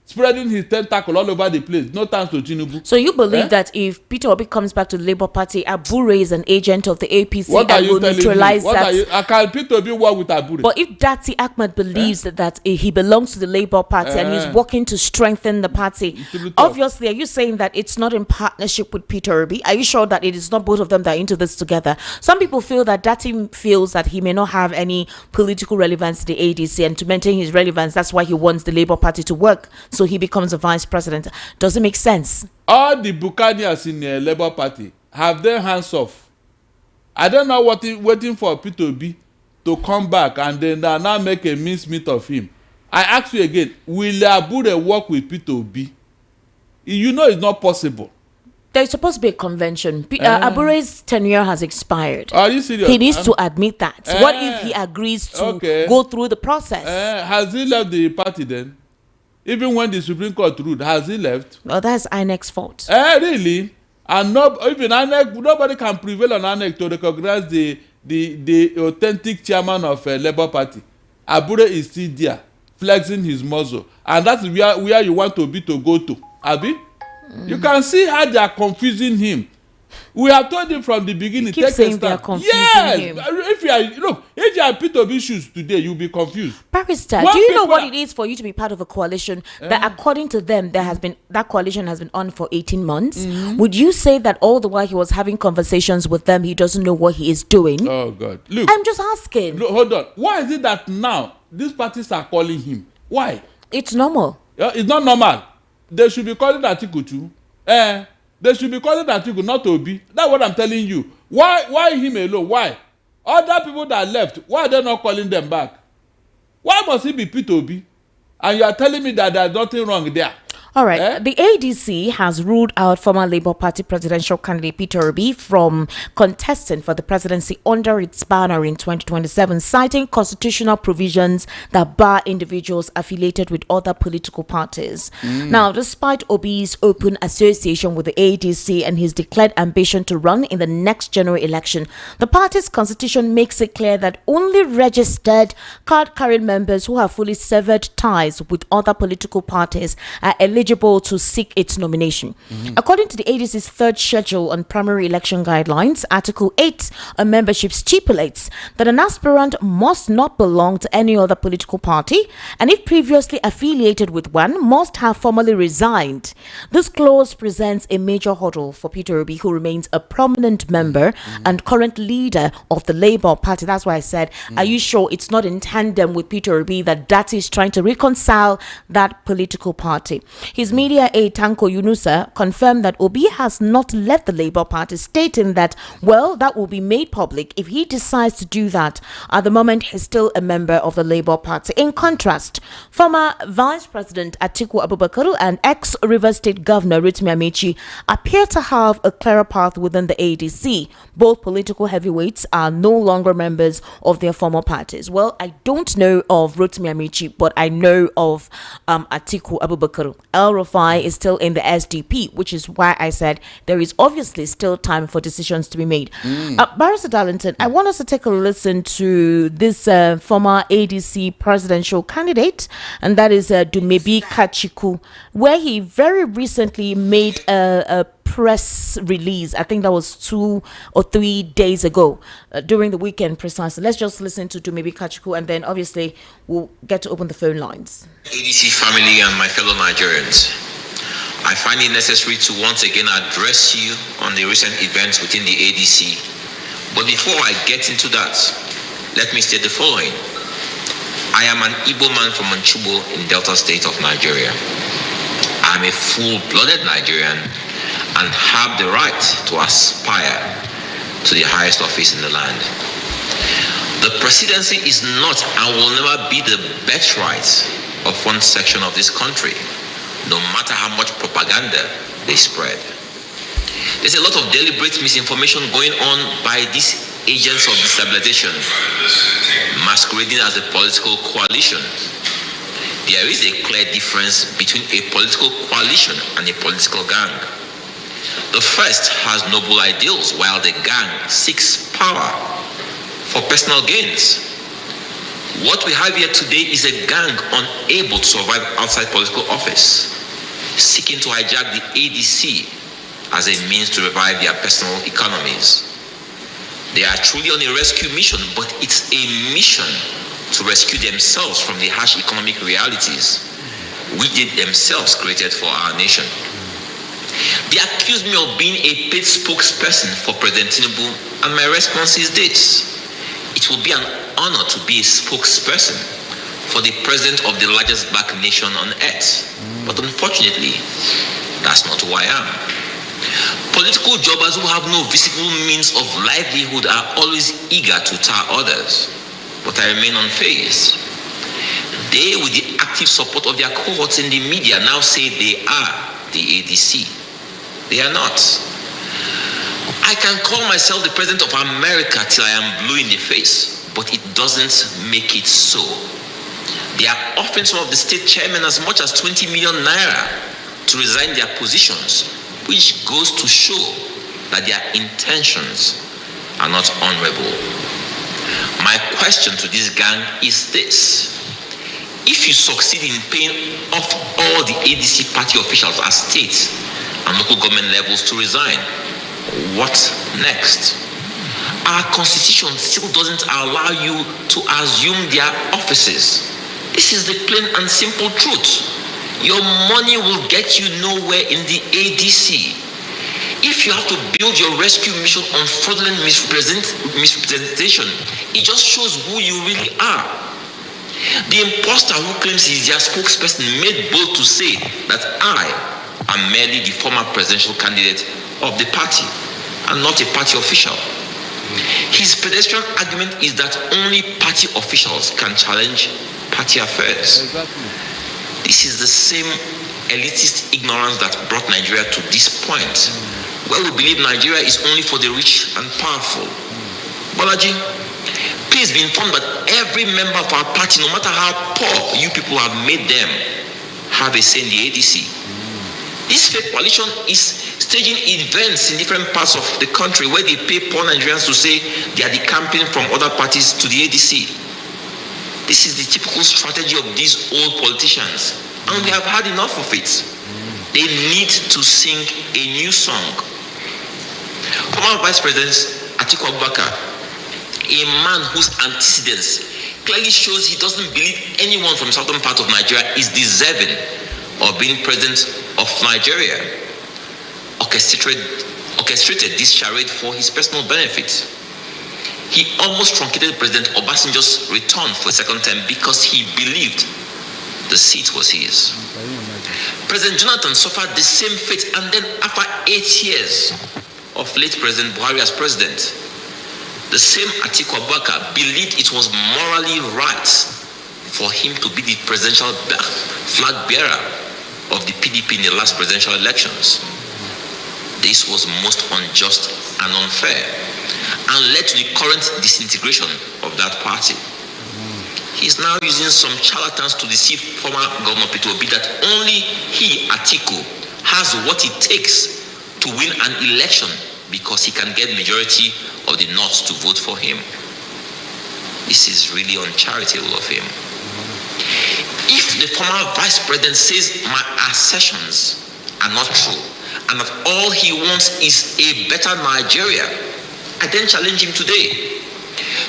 Speaker 5: spreading his tentacle all over the place. No thanks to Tinubu.
Speaker 1: So you believe that if Peter Obi comes back to the Labour Party, Abure is an agent of the APC and will neutralize that?
Speaker 5: Can Peter Obi work with Abure?
Speaker 1: But if Dati Ahmed believes that he belongs to the Labour Party and he's working to strengthen the party, obviously, are you saying that it's not in partnership with Peter Obi? Are you sure that it is not both of them that are into this together? Some people feel that Dati feels that he may not have any political relevance to the ADC, and to maintain his relevance, that's why he wants the Labour Party to work. So he becomes a vice president. Does it make sense?
Speaker 5: All the Buccaneers in the Labour Party have their hands off. I don't know what waiting for Peter Obi to come back and then now make a mincemeat of him. I ask you again, will Abure work with Peter Obi? You know it's not possible.
Speaker 1: There's supposed to be a convention. Abure's tenure has expired.
Speaker 5: Are you serious?
Speaker 1: He needs to admit that. What if he agrees to go through the process?
Speaker 5: Has he left the party then? Even when the Supreme Court ruled, has he left?
Speaker 1: Well, that's INEC's fault.
Speaker 5: Really? And even INEC, nobody can prevail on INEC to recognize the authentic chairman of Labour Party. Abure is still there, flexing his muscle. And that's where you want to be to go to. Abi? You can see how they are confusing him. We have told him from the beginning.
Speaker 1: Keep saying they are confusing him.
Speaker 5: If you are P2B shoes today, you'll be confused.
Speaker 1: Barrister, do you know what it is for you to be part of a coalition that, according to them, that coalition has been on for 18 months? Mm-hmm. Would you say that all the while he was having conversations with them, he doesn't know what he is doing?
Speaker 5: Oh God! Look,
Speaker 1: I'm just asking.
Speaker 5: Look, hold on. Why is it that now these parties are calling him? Why?
Speaker 1: It's normal.
Speaker 5: It's not normal. They should be calling Atiku too. They should be calling Atiku, not Obi. That's what I'm telling you. Why him alone? Why? Other people that left, why are they not calling them back? Why must he be P2B? And you are telling me that there's nothing wrong there.
Speaker 1: All right. The ADC has ruled out former Labour Party presidential candidate Peter Obi from contesting for the presidency under its banner in 2027, citing constitutional provisions that bar individuals affiliated with other political parties. Now, despite Obi's open association with the ADC and his declared ambition to run in the next general election, the party's constitution makes it clear that only registered card-carrying members who have fully severed ties with other political parties are eligible to seek its nomination. According to the ADC's third schedule on primary election guidelines, Article 8 on membership stipulates that an aspirant must not belong to any other political party, and if previously affiliated with one, must have formally resigned. This clause presents a major hurdle for Peter Obi, who remains a prominent member and current leader of the Labour Party. That's why I said, are you sure it's not in tandem with Peter Obi that is trying to reconcile that political party? His media aide Tanko Yunusa confirmed that Obi has not left the Labour Party, stating that, well, that will be made public if he decides to do that. At the moment, he's still a member of the Labour Party. In contrast, former Vice President Atiku Abubakar and ex-Rivers State Governor Rotimi Amechi appear to have a clearer path within the ADC. Both political heavyweights are no longer members of their former parties. Well, I don't know of Rotimi Amechi, but I know of Atiku Abubakar. El-Rufai is still in the SDP, which is why I said there is obviously still time for decisions to be made. Barrister Darlington, I want us to take a listen to this former ADC presidential candidate, and that is Dumebi Kachiku, where he very recently made a press release. I think that was 2 or 3 days ago, during the weekend precisely. Let's just listen to Dumebi Kachiku, and then obviously we'll get to open the phone lines.
Speaker 9: ADC family and my fellow Nigerians, I find it necessary to once again address you on the recent events within the ADC. But before I get into that, let me state the following. I am an Igbo man from Manchubo in Delta State of Nigeria. I'm a full-blooded Nigerian and have the right to aspire to the highest office in the land. The presidency is not and will never be the birthright of one section of this country, no matter how much propaganda they spread. There's a lot of deliberate misinformation going on by these agents of destabilization, masquerading as a political coalition. There is a clear difference between a political coalition and a political gang. The first has noble ideals, while the gang seeks power for personal gains. What we have here today is a gang unable to survive outside political office, seeking to hijack the ADC as a means to revive their personal economies. They are truly on a rescue mission, but it's a mission to rescue themselves from the harsh economic realities which they themselves created for our nation. They accuse me of being a paid spokesperson for President Tinubu, and my response is this. It will be an honor to be a spokesperson for the president of the largest black nation on earth. But unfortunately, that's not who I am. Political jobbers who have no visible means of livelihood are always eager to tar others, but I remain unfazed. They, with the active support of their cohorts in the media, now say they are the ADC. They are not. I can call myself the president of America till I am blue in the face, but it doesn't make it so. They are offering some of the state chairmen as much as 20 million naira to resign their positions, which goes to show that their intentions are not honorable. My question to this gang is this. If you succeed in paying off all the ADC party officials at state and local government levels to resign, What next? Our constitution still doesn't allow you to assume their offices. This is the plain and simple truth. Your money will get you nowhere in the ADC. If you have to build your rescue mission on fraudulent misrepresentation, it just shows who you really are. The imposter who claims he's their spokesperson made bold to say that I am merely the former presidential candidate of the party and not a party official. His pedestrian argument is that only party officials can challenge party affairs.
Speaker 5: Exactly.
Speaker 9: This is the same elitist ignorance that brought Nigeria to this point, where we believe Nigeria is only for the rich and powerful. Bolaji, please be informed that every member of our party, no matter how poor you people have made them, have a say in the ADC. This fake coalition is staging events in different parts of the country where they pay poor Nigerians to say they are decamping from other parties to the ADC. This is the typical strategy of these old politicians, and we have had enough of it. They need to sing a new song. Former Vice President Atiku Abubakar, a man whose antecedents clearly shows he doesn't believe anyone from the southern part of Nigeria is deserving of being president of Nigeria, orchestrated this charade for his personal benefit. He almost truncated President Obasanjo's return for a second term because he believed the seat was his. President Jonathan suffered the same fate, and then after 8 years of late President Buhari as president, the same Atiku Abubakar believed it was morally right for him to be the presidential flag bearer of the PDP in the last presidential elections. This was most unjust and unfair, and led to the current disintegration of that party. He's now using some charlatans to deceive former Governor Peter Obi that only he, Atiku, has what it takes to win an election because he can get majority of the North to vote for him. This is really uncharitable of him. If the former vice president says my assertions are not true and that all he wants is a better Nigeria, I then challenge him today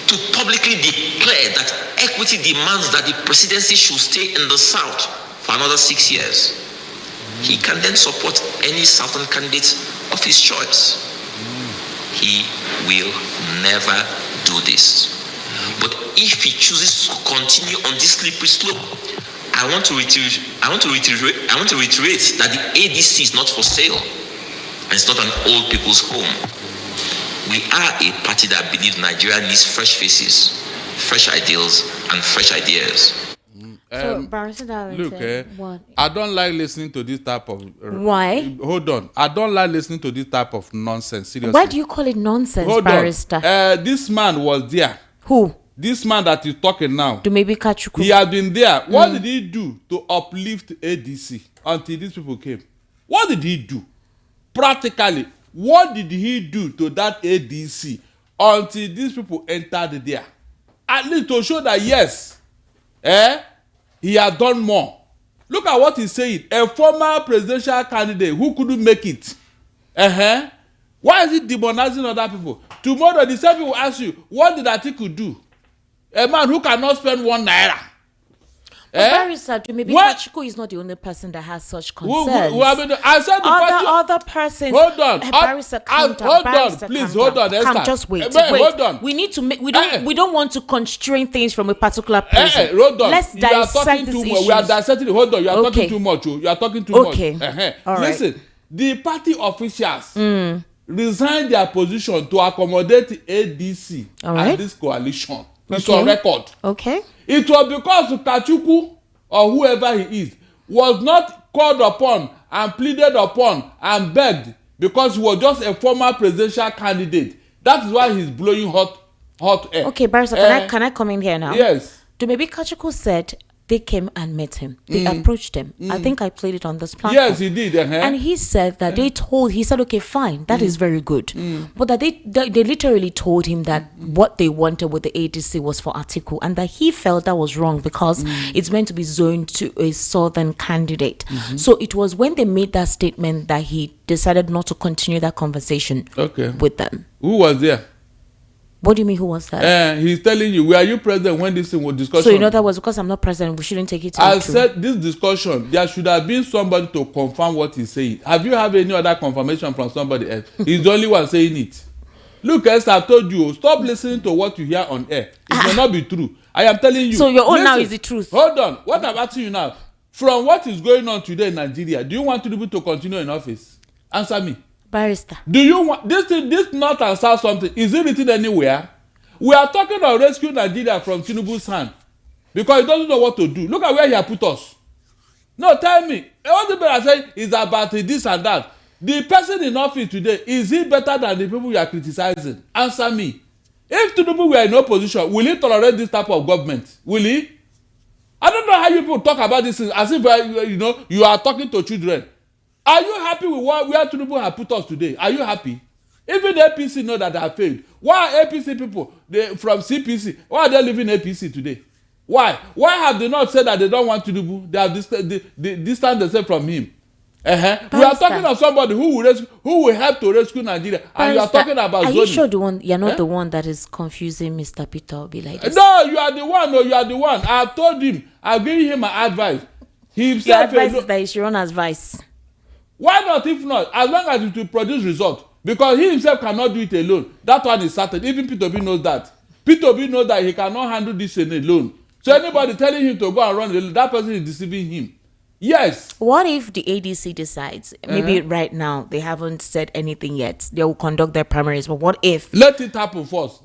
Speaker 9: to publicly declare that equity demands that the presidency should stay in the South for another 6 years. He can then support any Southern candidate of his choice. He will never do this. But if he chooses to continue on this slippery slope, I want to reiterate that the ADC is not for sale, and it's not an old people's home. We are a party that believes Nigeria needs fresh faces, fresh ideals, and fresh ideas.
Speaker 1: So, Barrister Darlington,
Speaker 5: look, I don't like listening to this type of...
Speaker 1: Why?
Speaker 5: Hold on. I don't like listening to this type of nonsense, seriously.
Speaker 1: Why do you call it nonsense,
Speaker 5: hold
Speaker 1: Barrister?
Speaker 5: On. This man was there.
Speaker 1: Who?
Speaker 5: This man that is talking now.
Speaker 1: To maybe Kachuku.
Speaker 5: He had been there. What did he do to uplift ADC until these people came? What did he do? Practically, what did he do to that ADC until these people entered there? At least to show that yes, he had done more. Look at what he's saying. A former presidential candidate who couldn't make it. Why is he demonizing other people? Tomorrow, the same people will ask you, what did Atiku do? A man who cannot spend 1 naira.
Speaker 1: Barrister, maybe Kachuku is not the only person that has such concerns.
Speaker 5: I said
Speaker 1: other persons.
Speaker 5: Hold on.
Speaker 1: Barrister,
Speaker 5: hold on, please. Hold on, Esther.
Speaker 1: Come, just wait.
Speaker 5: Hold on.
Speaker 1: We need to make. We don't want to constrain things from a particular person.
Speaker 5: Hold on.
Speaker 1: Let's dissect this issue.
Speaker 5: We are dissecting. Hold on. You are talking too much. You are talking too much.
Speaker 1: All right.
Speaker 5: Listen, the party officials resigned their position to accommodate ADC and this coalition. It's on record.
Speaker 1: Okay.
Speaker 5: It was because Kachuku or whoever he is was not called upon and pleaded upon and begged because he was just a former presidential candidate. That is why he's blowing hot air.
Speaker 1: Okay, Barrister, can I come in here now?
Speaker 5: Yes.
Speaker 1: Maybe Kachuku said they came and met him. They approached him. I think I played it on this platform.
Speaker 5: Yes, he did.
Speaker 1: And he said that he said, okay, fine, that is very good. But that they literally told him that what they wanted with the ADC was for Atiku, and that he felt that was wrong because it's meant to be zoned to a southern candidate. So it was when they made that statement that he decided not to continue that conversation with them.
Speaker 5: Who was there?
Speaker 1: What do you mean, who was that?
Speaker 5: He's telling you, were you present when this thing was discussed?
Speaker 1: So that was because I'm not present, we shouldn't take it to
Speaker 5: I said this discussion, there should have been somebody to confirm what he's saying. Have you have any other confirmation from somebody else? He's the only one saying it. Look, Esther, I told you, stop listening to what you hear on air. It may not be true. I am telling you.
Speaker 1: So your own now is the truth.
Speaker 5: Hold on. What I'm asking you now, from what is going on today in Nigeria, do you want Tinubu to continue in office? Answer me.
Speaker 1: Barrister.
Speaker 5: Do you want this North and South something? Is it written anywhere? We are talking about rescue Nigeria from Tinubu's hand because he doesn't know what to do. Look at where he has put us. No, tell me. All the people are saying is about this and that. The person in office today, is he better than the people you are criticizing? Answer me. If Tinubu were in opposition, will he tolerate this type of government? Will he? I don't know how you people talk about this as if you are talking to children. Are you happy with where Tinubu has put us today? Are you happy? Even the APC know that they have failed. Why are APC people from CPC? Why are they leaving APC today? Why? Why have they not said that they don't want Tinubu? They have distanced themselves from him. We are talking of somebody who will help to rescue Nigeria, and you are talking about
Speaker 1: Are you sure you're not the one that is confusing Mr. Peter Obi like this?
Speaker 5: No, you are the one. No, you are the one. I have told him. I've given him my advice. He himself.
Speaker 1: Your advice is that he should run as vice.
Speaker 5: Why not? If not, as long as it will produce result, because he himself cannot do it alone. That one is certain. Even Peter Obi knows that. Peter Obi knows that he cannot handle this alone. So anybody telling him to go and run alone, that person is deceiving him. Yes.
Speaker 1: What if the ADC decides, maybe right now, they haven't said anything yet, they will conduct their primaries, but what if?
Speaker 5: Let it happen first.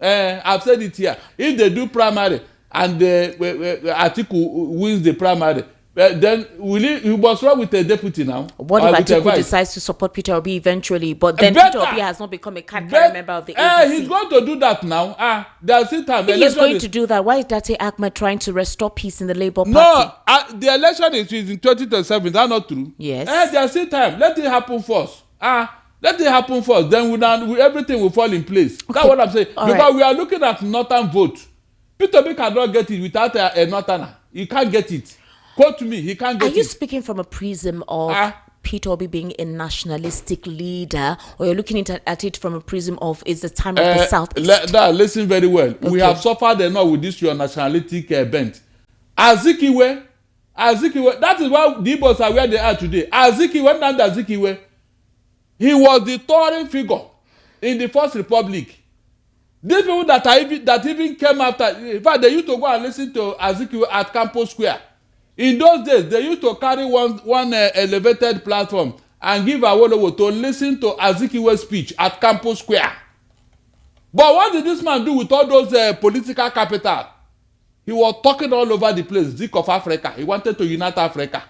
Speaker 5: I've said it here. If they do primary and Atiku wins the primary, then he must run with a deputy now.
Speaker 1: What if Atiku decides to support Peter Obi eventually, but then Peter Obi has not become a card-carrying member of the ADC?
Speaker 5: He's going to do that now. There's still time.
Speaker 1: If he's going to do that, why is Date Ahmed trying to restore peace in the Labour Party?
Speaker 5: No, the election is in 2027. Is that not true?
Speaker 1: Yes.
Speaker 5: There's still time. Let it happen first. Let it happen first. Then everything will fall in place. Okay. That's what I'm saying.
Speaker 1: All
Speaker 5: because
Speaker 1: right.
Speaker 5: we are looking at northern vote. Peter Obi cannot get it without a northerner. He can't get it. Quote me, he can't get it.
Speaker 1: Are you speaking from a prism of Peter Obi being a nationalistic leader, or you're looking at it from a prism of it's the time of the Southeast?
Speaker 5: Listen very well. Okay. We have suffered enough with this your nationalistic bent. Azikiwe, that is why the Igbos are where they are today. Azikiwe, he was the towering figure in the First Republic. These people that even came after, in fact, they used to go and listen to Azikiwe at Campus Square. In those days, they used to carry one elevated platform and give Awolowo to listen to Azikiwe's speech at Campus Square. But what did this man do with all those political capital? He was talking all over the place, Zik of Africa. He wanted to unite Africa.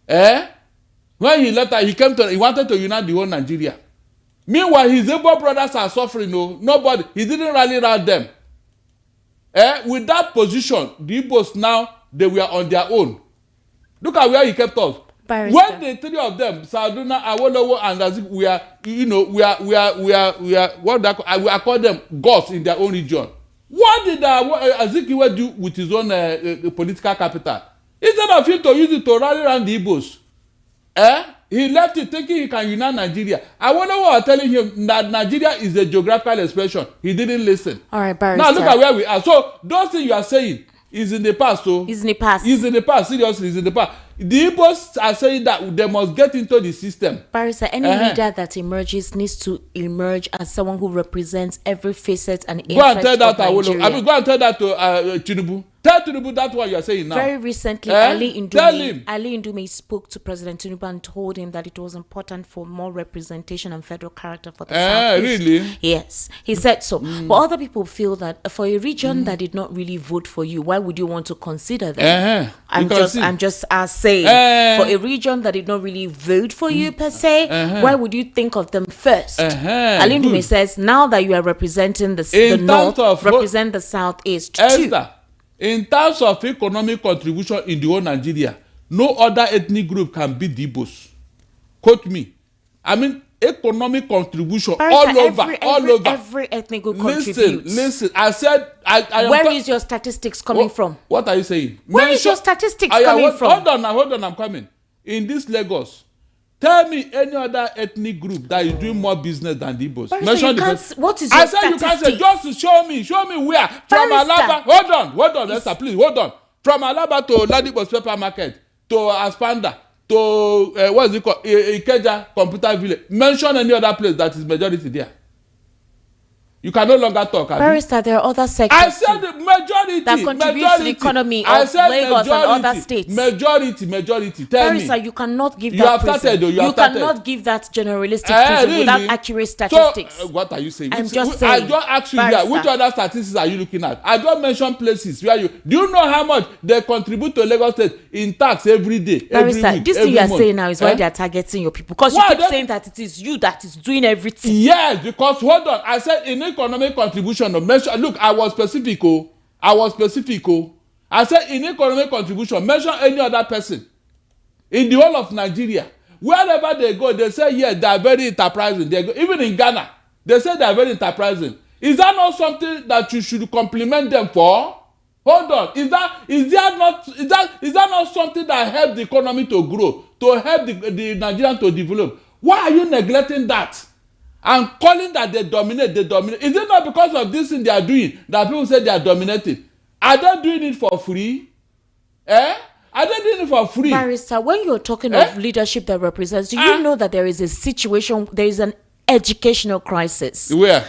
Speaker 5: When he left, he wanted to unite the whole Nigeria. Meanwhile, his Igbo brothers are suffering. Nobody. He didn't rally around them. With that position, the Igbos now, they were on their own. Look at where he kept us. Barrister. When the three of them, Saduna, Awolowo, and Azik, we are called them gods in their own region. What did Azikiwe do with his own political capital? Instead of him to use it to rally around the Igbos, he left it thinking he can unite Nigeria. Awolowo was telling him that Nigeria is a geographical expression. He didn't listen.
Speaker 1: All right, Barrister.
Speaker 5: Now look at where we are. So those things you are saying is in the past.
Speaker 1: It's in the past.
Speaker 5: It's in the past. Seriously, it's in the past. The Igbos are saying that they must get into the system.
Speaker 1: Barrister, any leader that emerges needs to emerge as someone who represents every facet and interest of Nigeria.
Speaker 5: Go and tell that to Tinubu. Tell Tinubu that's what you are saying now.
Speaker 1: Very recently, Ali Ndume spoke to President Tinubu and told him that it was important for more representation and federal character for the Southeast.
Speaker 5: Really?
Speaker 1: Yes, he said so. But other people feel that for a region that did not really vote for you, why would you want to consider them? I'm just saying, for a region that did not really vote for you per se, why would you think of them first? Ali Ndume says, now that you are representing the North, represent the Southeast too.
Speaker 5: In terms of economic contribution in the whole Nigeria, no other ethnic group can beat the Igbos. Quote me. I mean, economic contribution all over.
Speaker 1: Every ethnic group contributes.
Speaker 5: Listen. I said,
Speaker 1: where is your statistics coming from?
Speaker 5: What are you saying?
Speaker 1: Where is your statistics coming from?
Speaker 5: Hold on, I'm coming. In this Lagos, tell me any other ethnic group that is doing more business than the Igbos.
Speaker 1: What is your statistics?
Speaker 5: I said you can't say, just show me where. From Alaba, hold on, Esther, please, hold on. From Alaba to Ladibos Paper Market, to Aspanda, to what is it called, Ikeja Computer Village. Mention any other place that is majority there. You can no longer talk.
Speaker 1: Barrister, there are other sectors.
Speaker 5: I said the majority
Speaker 1: that contributes to the economy of Lagos and other states.
Speaker 5: Majority. Tell me.
Speaker 1: Barrister, you cannot give you cannot give that generalistic reason without accurate statistics.
Speaker 5: So, what are you saying?
Speaker 1: I'm just saying.
Speaker 5: I just asked you here, which other statistics are you looking at? I don't mention places where you. Do you know how much they contribute to Lagos State in tax every day?
Speaker 1: Barrister,
Speaker 5: every week,
Speaker 1: this thing you are saying now is why they are targeting your people. Because you keep saying that it is you that is doing everything.
Speaker 5: Yes, because hold on. I said in economic contribution of measure. Look, I was specific. I said in economic contribution, measure any other person in the whole of Nigeria. Wherever they go, they say yes, they are very enterprising. They go, even in Ghana, they say they are very enterprising. Is that not something that you should compliment them for? Hold on. Is that not something that helps the economy to grow, to help the Nigerian to develop? Why are you neglecting that? And calling that they dominate. Is it not because of this thing they are doing that people say they are dominating? Are they doing it for free? Are they doing it for free?
Speaker 1: Barrister, when you're talking of leadership that represents, do you know that there is a situation, there is an educational crisis?
Speaker 5: Where?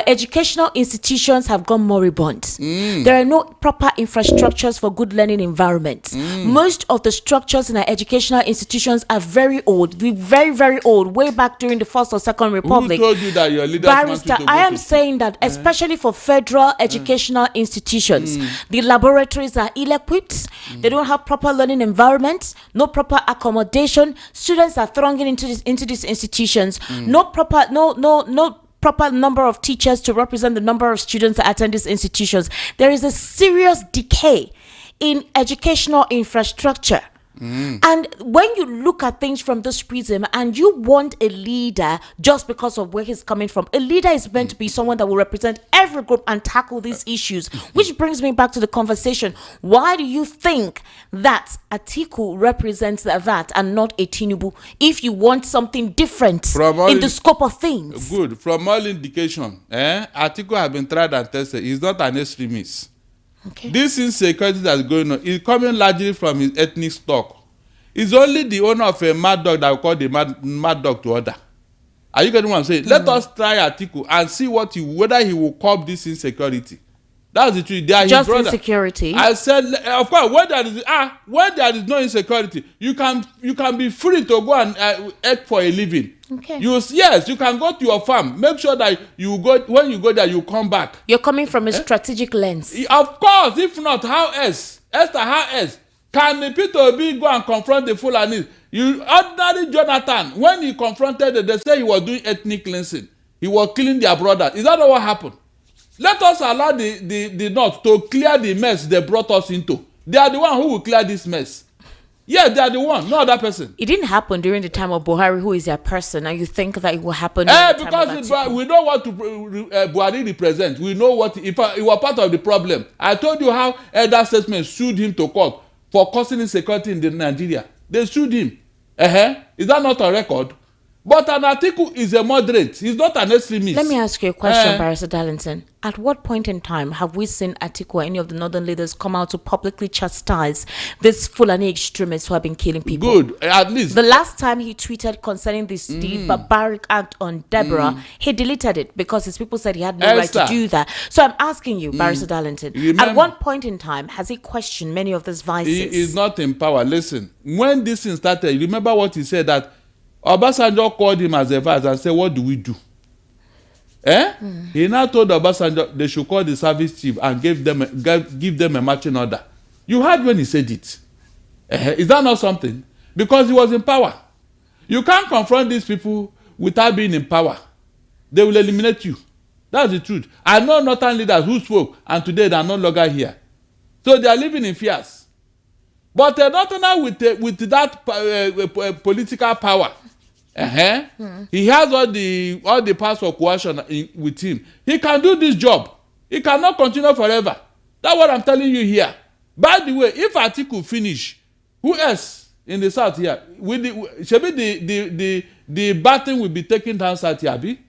Speaker 1: Educational institutions have gone moribund. There are no proper infrastructures for good learning environments. Most of the structures in our educational institutions are very old, very, very old, way back during the First or Second Republic.
Speaker 5: Who told you that your leaders
Speaker 1: Barrister, I am saying that especially for federal educational institutions, the laboratories are ill-equipped. They don't have proper learning environments, no proper accommodation. Students are thronging into these institutions. No proper number of teachers to represent the number of students that attend these institutions. There is a serious decay in educational infrastructure. And when you look at things from this prism and you want a leader just because of where he's coming from, a leader is meant to be someone that will represent every group and tackle these issues. Which brings me back to the conversation. Why do you think that Atiku represents that and not a Tinubu if you want something different in the scope of things?
Speaker 5: Good. From all indication, Atiku has been tried and tested. He's not an extremist.
Speaker 1: Okay.
Speaker 5: This insecurity that's going on is coming largely from his ethnic stock. It's only the owner of a mad dog that will call the mad dog to order. Are you getting what I'm saying? Let us try Atiku and see whether he will curb this insecurity. That's the truth. They are
Speaker 1: just
Speaker 5: his brother.
Speaker 1: Insecurity.
Speaker 5: I said, of course, when there is no insecurity, you can be free to go and act for a living.
Speaker 1: Okay.
Speaker 5: Yes, you can go to your farm. Make sure that when you go there, you come back.
Speaker 1: You're coming from a strategic lens.
Speaker 5: Of course, if not, how else? Esther, how else? Can the Peter Obi go and confront the Fulanis? Ordinary Jonathan, when he confronted them, they say he was doing ethnic cleansing. He was killing their brothers. Is that not what happened? Let us allow the North to clear the mess they brought us into. They are the one who will clear this mess. Yeah, they are the one, no other person.
Speaker 1: It didn't happen during the time of Buhari, who is their person, and you think that it will happen during the time of Atiku.
Speaker 5: We know what Buhari represents. We know what he was part of the problem. I told you how elder statesmen sued him to court for causing insecurity in Nigeria. They sued him. Is that not on record? But an Atiku is a moderate. He's not an extremist.
Speaker 1: Let me ask you a question, Barrister Darlington. At what point in time have we seen Atiku or any of the northern leaders come out to publicly chastise these Fulani extremists who have been killing people?
Speaker 5: Good, at least.
Speaker 1: The last time he tweeted concerning the barbaric act on Deborah, he deleted it because his people said he had no right to do that. So I'm asking you, Barrister Darlington, at what point in time has he questioned many of these vices?
Speaker 5: He is not in power. Listen, when this thing started, remember what he said, that Obasanjo called him as a vice and said, what do we do? He now told Obasanjo they should call the service chief and give them a marching order. You heard when he said it. Is that not something? Because he was in power. You can't confront these people without being in power. They will eliminate you. That's the truth. I know northern leaders who spoke and today they are no longer here. So they are living in fears. But not now with that political power. He has all the powers of coercion with him. He can do this job. He cannot continue forever. That's what I'm telling you here. By the way, if Atiku finish, who else in the south here? The baton will be taken down south here, Abi?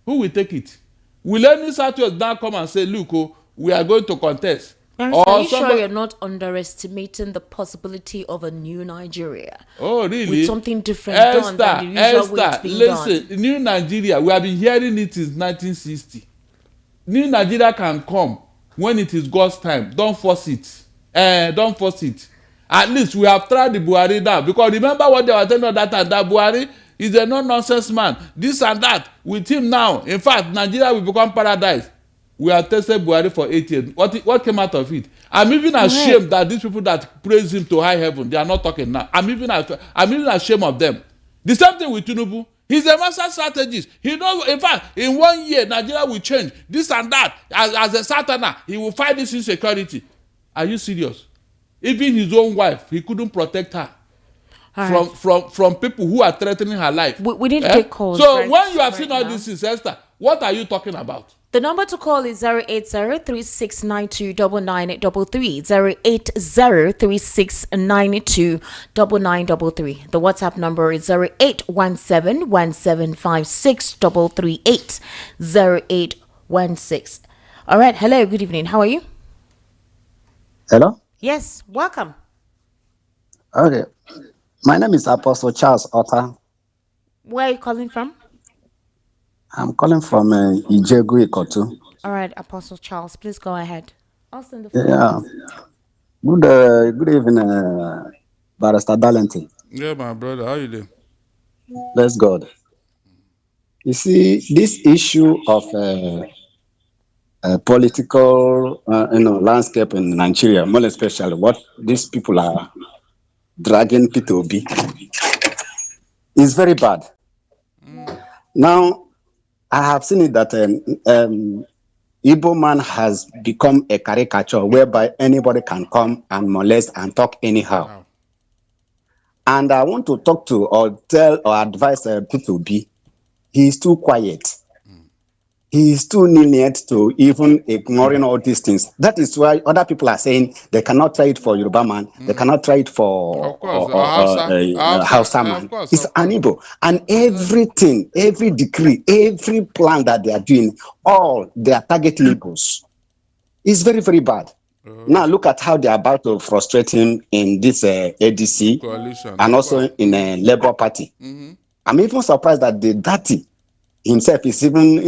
Speaker 5: Who will take it? Will any Southwest now come and say, look, we are going to contest?
Speaker 1: Are you sure you're not underestimating the possibility of a new Nigeria?
Speaker 5: Oh, really?
Speaker 1: With something different done than the usual way it's being
Speaker 5: listen,
Speaker 1: done.
Speaker 5: New Nigeria, we have been hearing it since 1960. New Nigeria can come when it is God's time. Don't force it. Don't force it. At least we have tried the Buhari now. Because remember what they were telling us that Buhari is a no-nonsense man. This and that. With him now, in fact, Nigeria will become paradise. We have tested Buhari for 8 years. What came out of it? I'm even ashamed that these people that praise him to high heaven, they are not talking now. I'm even ashamed of them. The same thing with Tinubu. He's a master strategist. He knows, in fact, in 1 year, Nigeria will change. This and that. As a Southerner, he will fight this insecurity. Are you serious? Even his own wife, he couldn't protect her from people who are threatening her life.
Speaker 1: We need to take calls.
Speaker 5: So when you have seen all this, Esther, what are you talking about?
Speaker 1: The number to call is 080-3692-9933, 080-3692-9933. The WhatsApp number is 0817-1756-338, 0816. All right, hello, good evening. How are you?
Speaker 10: Hello?
Speaker 1: Yes, welcome.
Speaker 10: Okay. My name is Apostle Charles Otta.
Speaker 1: Where are you calling from?
Speaker 10: I'm calling from Ijegu Ikotu.
Speaker 1: All right, Apostle Charles, please go ahead.
Speaker 10: Good evening, Barrister Darlington.
Speaker 5: Yeah, my brother, how you doing?
Speaker 10: Bless God. You see, this issue of political landscape in Nigeria, more especially what these people are dragging P2B, is very bad. Now, I have seen it that Igbo man has become a caricature whereby anybody can come and molest and talk anyhow. Wow. And I want to talk to or tell or advise P2B, he is too quiet. He is too lenient to even ignoring all these things. That is why other people are saying they cannot try it for Yoruba man, they cannot try it for Hausa man. It's an Igbo. And everything, every decree, every plan that they are doing, all they are targeting Igbos. It's very, very bad. Now look at how they are about to frustrate him in this ADC coalition, and also in a Labour Party. I'm even surprised that the dirty himself is even,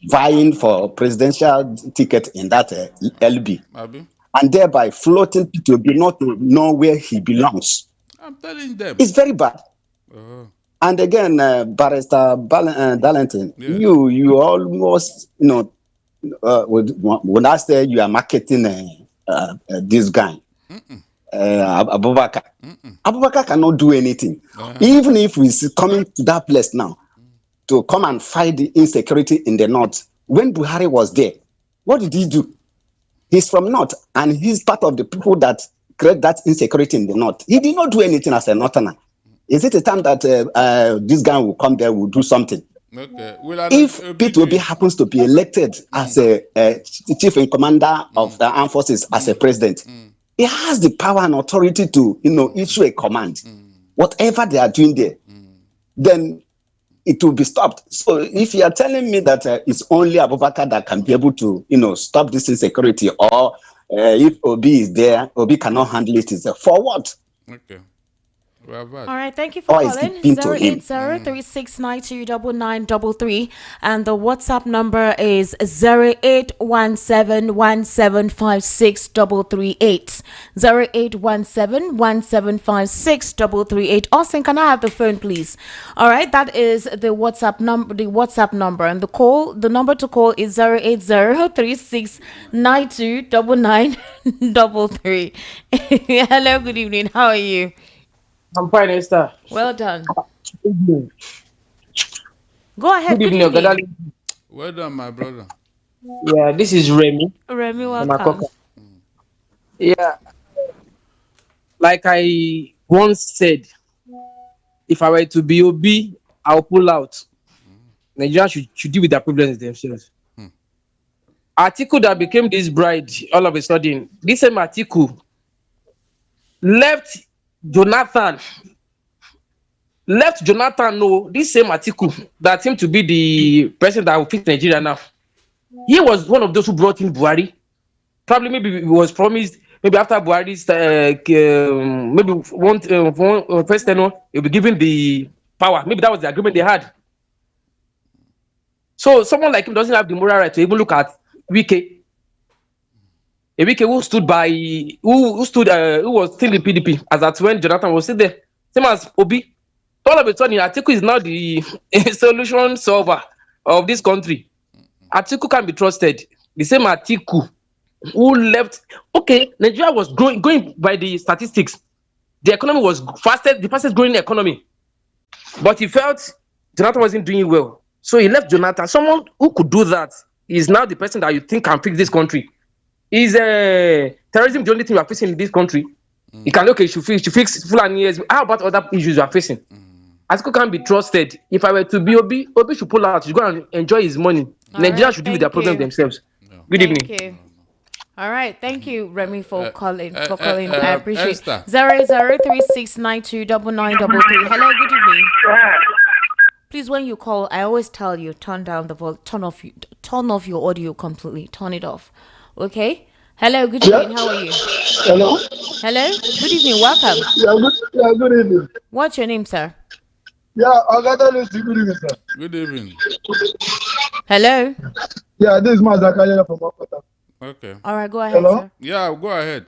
Speaker 10: vying for presidential ticket in that LB, and thereby floating to be not to know where he belongs.
Speaker 5: I'm telling them,
Speaker 10: it's very bad. And again, Barrister Darlington, you almost, when I say you are marketing this guy, Abubakar. Abubakar cannot do anything. Even if he's coming to that place now to come and fight the insecurity in the north. When Buhari was there, what did he do? He's from north, and he's part of the people that create that insecurity in the north. He did not do anything as a northerner. Is it a time that this guy will come there, will do something?
Speaker 5: Okay.
Speaker 10: If P2B happens to be elected as a chief and commander of the armed forces as a president, he has the power and authority to, issue a command. Whatever they are doing there, then it will be stopped. So if you are telling me that it's only Abubakar that can be able to, stop this insecurity, or if Obi is there, Obi cannot handle it, for what?
Speaker 5: Okay.
Speaker 1: All right, thank you for calling. 080-3692-9933, and the WhatsApp number is 0817-1756-338. 0817-1756-338. Austin, can I have the phone, please? All right, that is the WhatsApp number. And the number to call is 080-3692-9933. Hello, good evening. How are you?
Speaker 11: I'm fine, Esther.
Speaker 1: Well done. Go ahead.
Speaker 11: Good evening.
Speaker 5: Well done, my brother.
Speaker 11: Yeah, this is Remy.
Speaker 1: Remy, welcome.
Speaker 11: Yeah, like I once said, if I were to be OB, I'll pull out. Nigerians should deal with their problems themselves. Atiku that became this bride all of a sudden, this same Atiku left Jonathan. No, this same Atiku that seemed to be the president that will fix Nigeria now. He was one of those who brought in Buhari. Probably maybe it was promised maybe after Buhari's maybe one first tenure he'll be given the power. Maybe that was the agreement they had. So someone like him doesn't have the moral right to even look at Wike. A Wike who stood by who was still in PDP as at when Jonathan was still there. Same as Obi. All of a sudden, Atiku is now the solution solver of this country. Atiku can be trusted. The same Atiku who left. Okay, Nigeria was going by the statistics. The economy was the fastest growing economy. But he felt Jonathan wasn't doing well. So he left Jonathan. Someone who could do that is now the person that you think can fix this country. Is terrorism the only thing we are facing in this country? You can look, you should fix Fulani years. How about other issues you are facing? Atiku can't be trusted. If I were to be Obi should pull out. He should go and enjoy his money. Nigerians should deal with their problem themselves. Good evening.
Speaker 1: Thank you. All right, thank you, Remy, for calling. I appreciate it. 08036929933. Hello, good evening. Please, when you call, I always tell you turn down the volume, turn off your audio completely, turn it off. Okay. Hello, good evening. How are you?
Speaker 12: Hello.
Speaker 1: Hello. Good evening. Welcome.
Speaker 12: Good evening.
Speaker 1: What's your name, sir?
Speaker 12: Yeah, good evening, sir.
Speaker 5: Good evening.
Speaker 1: Hello.
Speaker 12: Yeah, this is Mazakaya from Okota.
Speaker 5: Okay.
Speaker 1: All right, go ahead,
Speaker 12: Hello?
Speaker 1: sir.
Speaker 5: Yeah, go ahead.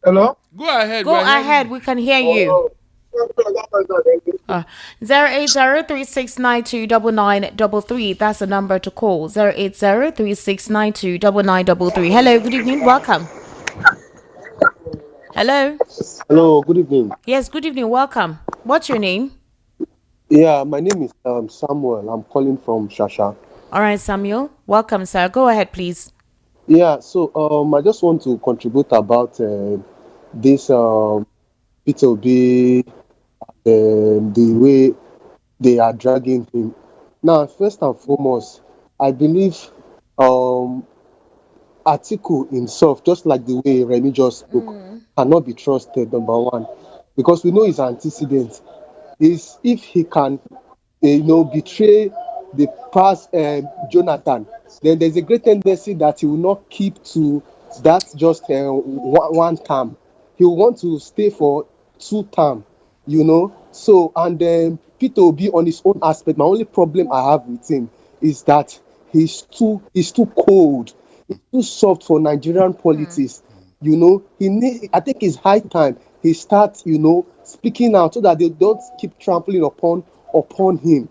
Speaker 12: Hello?
Speaker 5: Go ahead.
Speaker 1: Go ahead. We can hear you. 08036929933. That's the number to call. 08036929933. Hello, good evening. Welcome. Hello.
Speaker 13: Hello, good evening.
Speaker 1: Yes, good evening. Welcome. What's your name?
Speaker 13: Yeah, my name is Samuel. I'm calling from Shasha.
Speaker 1: All right, Samuel. Welcome, sir. Go ahead, please.
Speaker 13: Yeah, so I just want to contribute about this P2B, the way they are dragging him. Now, first and foremost, I believe Atiku himself, just like the way Remy just spoke, cannot be trusted, number one, because we know his antecedent is if he can, betray the past Jonathan, then there's a great tendency that he will not keep to that just one term. He will want to stay for 2 terms, So, and then Peter Obi on his own aspect, my only problem I have with him is that he's too cold. He's too soft for Nigerian politics. I think it's high time he starts, speaking out so that they don't keep trampling upon him.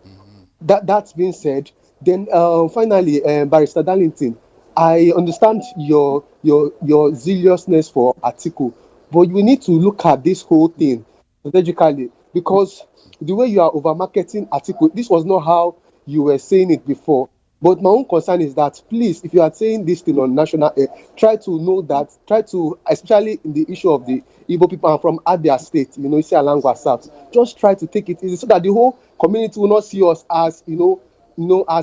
Speaker 13: That's being said, then finally, Barrister Darlington, I understand your zealousness for Atiku, but we need to look at this whole thing strategically, because the way you are over marketing Atiku, this was not how you were saying it before. But my own concern is that, please, if you are saying this thing on national air, try to, especially in the issue of the Igbo people and from Abia State, Isialangwa South, just try to take it easy so that the whole community will not see us as, I don't know how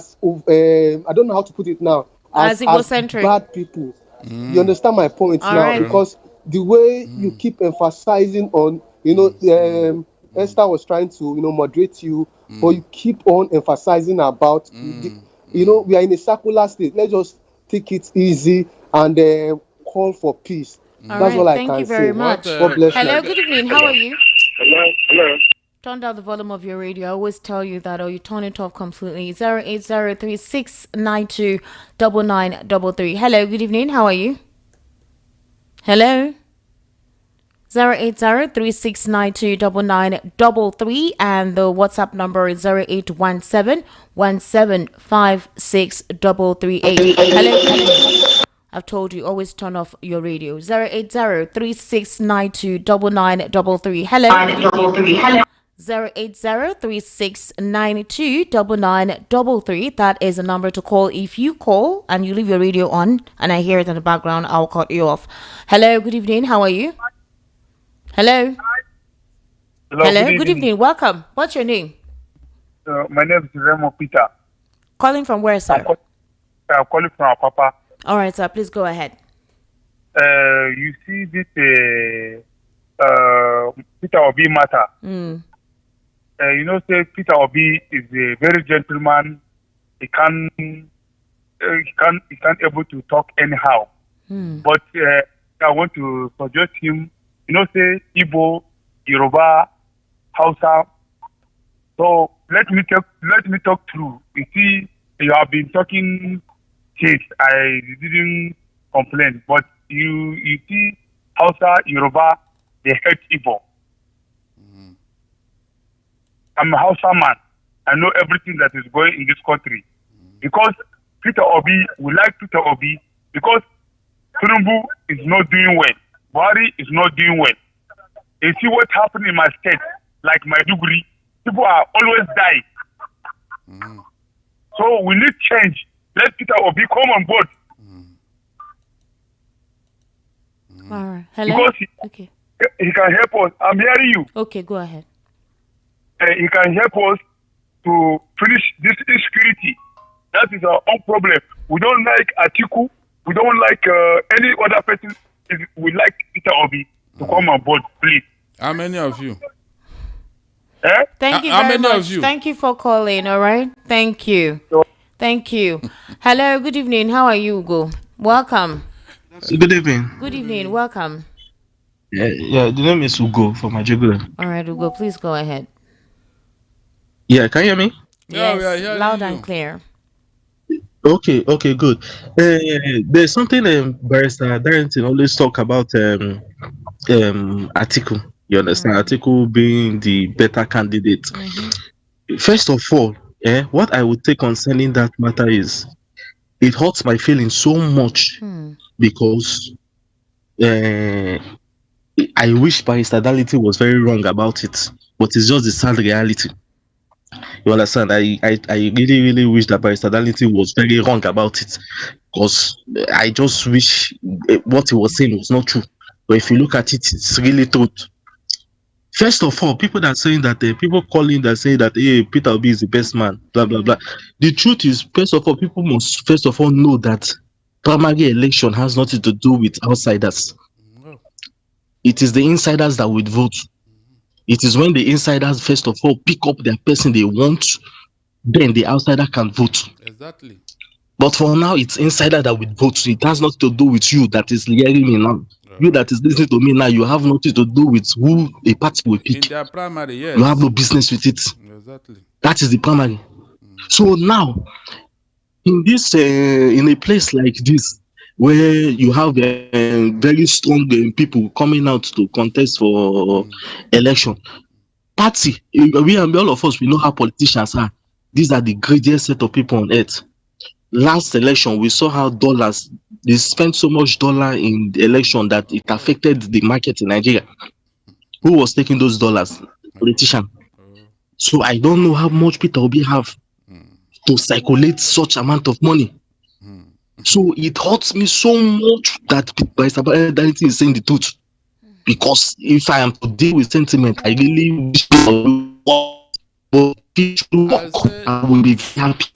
Speaker 13: to put it now, as bad people. You understand my point now? Right. Because the way you keep emphasizing on, Esther was trying to, moderate you, but you keep on emphasizing about, we are in a circular state. Let's just take it easy and call for peace. That's all I can say.
Speaker 1: Thank you very much.
Speaker 13: God bless you.
Speaker 1: Hello, good evening. How are you?
Speaker 12: Hello.
Speaker 1: Turn down the volume of your radio. I always tell you that, or you turn it off completely. 08036929933. Hello, good evening. How are you? Hello. 08036929933, and the WhatsApp number is 0817175638. Hello, good evening. I've told you, always turn off your radio. 08036929933. Hello. 08036929933. That is a number to call. If you call and you leave your radio on and I hear it in the background, I'll cut you off. Hello, good evening. How are you? Hello.
Speaker 12: Hello.
Speaker 1: Good evening. Welcome. What's your name?
Speaker 12: My name is Remo Peter.
Speaker 1: Calling from where, sir?
Speaker 12: I'm calling from Papa.
Speaker 1: All right, sir. Please go ahead.
Speaker 12: You see this Peter Obi matter. You know, say Peter Obi is a very gentleman. He can't able to talk anyhow. But I want to suggest him. You know, say Igbo, Yoruba, Hausa. So let me talk through. You see, you have been talking shit. I didn't complain, but you see, Hausa, Yoruba, they hate Igbo. I'm a Hausa man. I know everything that is going in this country. Because Peter Obi, we like Peter Obi because Tinubu is not doing well. Buhari is not doing well. You see what happened in my state, like Maiduguri, people are always dying. So we need change. Let Peter Obi come on board.
Speaker 1: All right. Hello?
Speaker 12: Because
Speaker 1: he
Speaker 12: can help us. I'm hearing you.
Speaker 1: Okay, go ahead.
Speaker 12: He can help us to finish this insecurity. That is our own problem. We don't like Atiku. We don't like any other person. We like Peter Obi to come on board, please.
Speaker 5: How many of you?
Speaker 1: Thank you very much. Thank you for calling, all right? Thank you. Thank you. Hello, good evening. How are you, Ugo? Welcome.
Speaker 14: Good evening.
Speaker 1: Good evening. Welcome.
Speaker 14: Yeah, the name is Ugo from Ajigula.
Speaker 1: All right, Ugo, please go ahead.
Speaker 14: Yeah, can you hear me?
Speaker 1: Yes,
Speaker 5: we are hearing
Speaker 1: loud
Speaker 5: you.
Speaker 1: and clear.
Speaker 14: Okay, good. There's something Barrister Darrington always talk about Atiku. You understand? Atiku being the better candidate. First of all, what I would take concerning that matter is it hurts my feelings so much because I wish Barrister Darrington was very wrong about it, but it's just the sad reality. You understand? I really wish that Barrister Darrington was very wrong about it, because I just wish what he was saying was not true. But if you look at it, it's really truth. First of all, people that are saying that people calling that say that Peter Obi is the best man, blah blah blah. The truth is, first of all, people must first of all know that primary election has nothing to do with outsiders. It is the insiders that would vote. It is when the insiders first of all pick up their person they want, then the outsider can vote.
Speaker 5: Exactly.
Speaker 14: But for now, it's insider that will vote. It has nothing to do with you that is hearing me now. You that is listening to me now, you have nothing to do with who a party will pick.
Speaker 5: In their primary, yes.
Speaker 14: You have no business with it.
Speaker 5: Exactly.
Speaker 14: That is the primary. So now, in this, in a place like this, where you have very strong people coming out to contest for election, party, we and all of us, we know how politicians are. These are the greatest set of people on earth. Last election, we saw how they spent so much dollar in the election that it affected the market in Nigeria. Who was taking those dollars? Politician. So I don't know how much Peter Obi have to circulate such amount of money. So it hurts me so much that Barrister Darrington is saying the truth. Because if I am to deal with sentiment, I really wish I will be happy.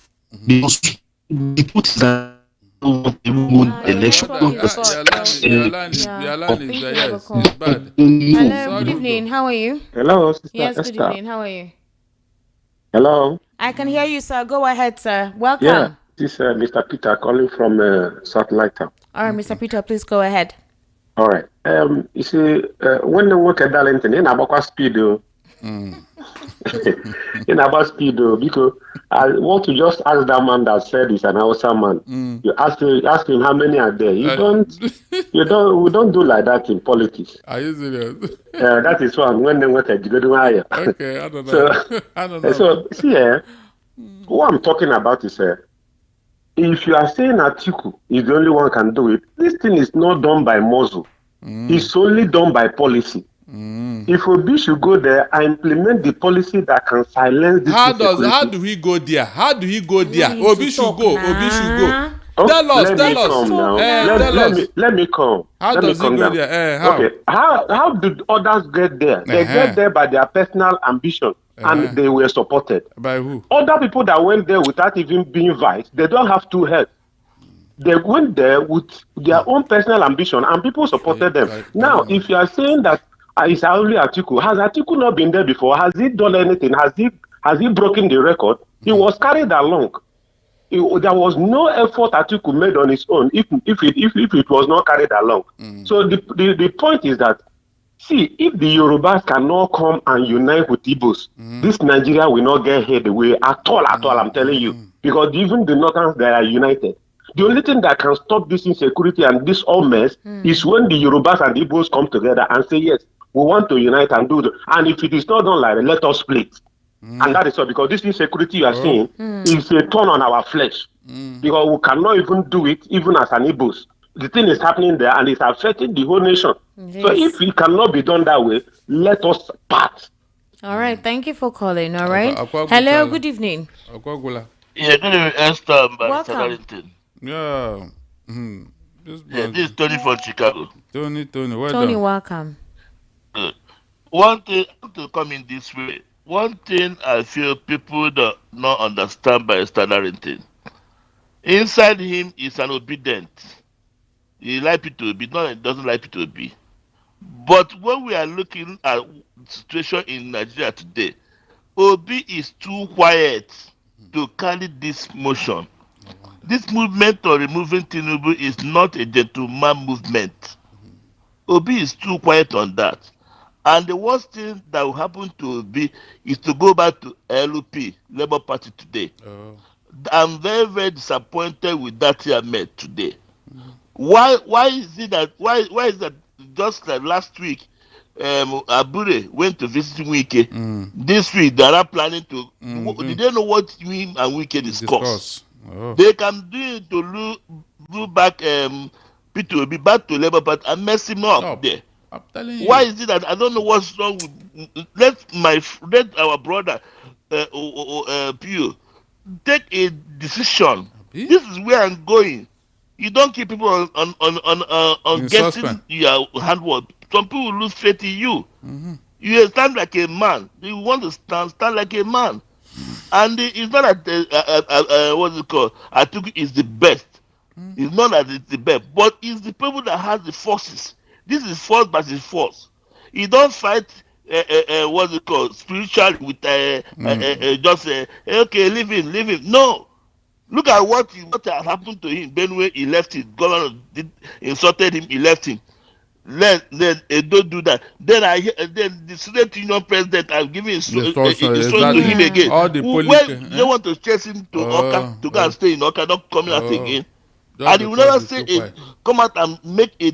Speaker 14: Because the truth is that election.
Speaker 1: Hello, good evening. How are you?
Speaker 15: Hello, Sister
Speaker 1: Yes, good
Speaker 15: Esther.
Speaker 1: evening. How are you?
Speaker 15: Hello.
Speaker 1: I can hear you, sir. Go ahead, sir. Welcome.
Speaker 15: Yeah, this is Mr. Peter calling from Satellite Town.
Speaker 1: All right, Mr. Peter, please go ahead.
Speaker 15: All right. You see, when they work at Darlington, in about speed, in about speed, because I want to just ask that man that said he's an Hausa man. You ask him how many are there. We don't do like that in politics.
Speaker 5: Are you serious?
Speaker 15: That is one. When they work at Jigodumaya.
Speaker 5: Okay, I don't know. I don't know.
Speaker 15: So see, what I'm talking about is, if you are saying Atiku is the only one can do it, this thing is not done by muzzle. It's only done by policy. If Obi should go there and implement the policy that can silence this insecurity.
Speaker 5: How do we go there? Obi should go.
Speaker 15: Oh,
Speaker 5: tell us.
Speaker 15: Let me come.
Speaker 5: How
Speaker 15: let
Speaker 5: does
Speaker 15: me
Speaker 5: he go
Speaker 15: down.
Speaker 5: there? How?
Speaker 15: Okay. How did others get there? They get there by their personal ambition, and they were supported.
Speaker 5: By who?
Speaker 15: Other people that went there without even being vice, they don't have two heads. They went there with their own personal ambition, and people supported them. Now, if you are saying that it's only Atiku, has Atiku not been there before? Has he done anything? Has he broken the record? He was carried along. There was no effort Atiku made on his own if it was not carried along. So the point is that, see, if the Yorubas cannot come and unite with Igbos, this Nigeria will not get head away at all, I'm telling you. Because even the Northerns, they are united. The only thing that can stop this insecurity and this all mess is when the Yorubas and the Igbos come together and say, yes, we want to unite and do it. And if it is not done like that, let us split. And that is all, because this insecurity you are seeing is a turn on our flesh. Because we cannot even do it, even as an Igbos. The thing is happening there and it's affecting the whole nation. Yes. So if it cannot be done that way, let us part.
Speaker 1: All right, thank you for calling. All right. Hello, good evening.
Speaker 16: Yeah, good evening, Esther.
Speaker 1: Welcome.
Speaker 5: Yeah.
Speaker 16: This is Tony from Chicago.
Speaker 5: Tony, well
Speaker 1: Tony,
Speaker 5: done.
Speaker 1: welcome.
Speaker 16: One thing to come in this way. One thing I feel people do not understand by Standardington. Inside him is an obedient. He like people to be, not he doesn't like people to be. But when we are looking at the situation in Nigeria today, Obi is too quiet to carry this motion. This movement of removing Tinubu is not a gentleman movement. Obi is too quiet on that. And the worst thing that will happen to Obi is to go back to LP, Labour Party today. I'm very, very disappointed with that he made today. Why is it that just like last week, Abure went to visit Wike. This week they are not planning to. Did they know what him and Wike discuss? They can do it to do back Peter Obi back to Labour Party and mess him up there.
Speaker 5: I'm telling you.
Speaker 16: Why is it that I don't know what's wrong with let our brother Pio take a decision. This is where I'm going. You don't keep people on getting your handwork. Some people lose faith in you. You stand like a man. You want to stand like a man. And it's not that what's it called? I think it's the best. It's not that it's the best, but it's the people that has the forces. This is force versus force. You don't fight what's it called? Spiritually with just okay, leave him. No. Look at what had happened to him. Benway, he left his governor, insulted him, he left him. Then don't do that. Then the student union president has given instruction to him again. They want to chase him to Oka to go and stay in Oka, not coming out again. And he will never say come out and make a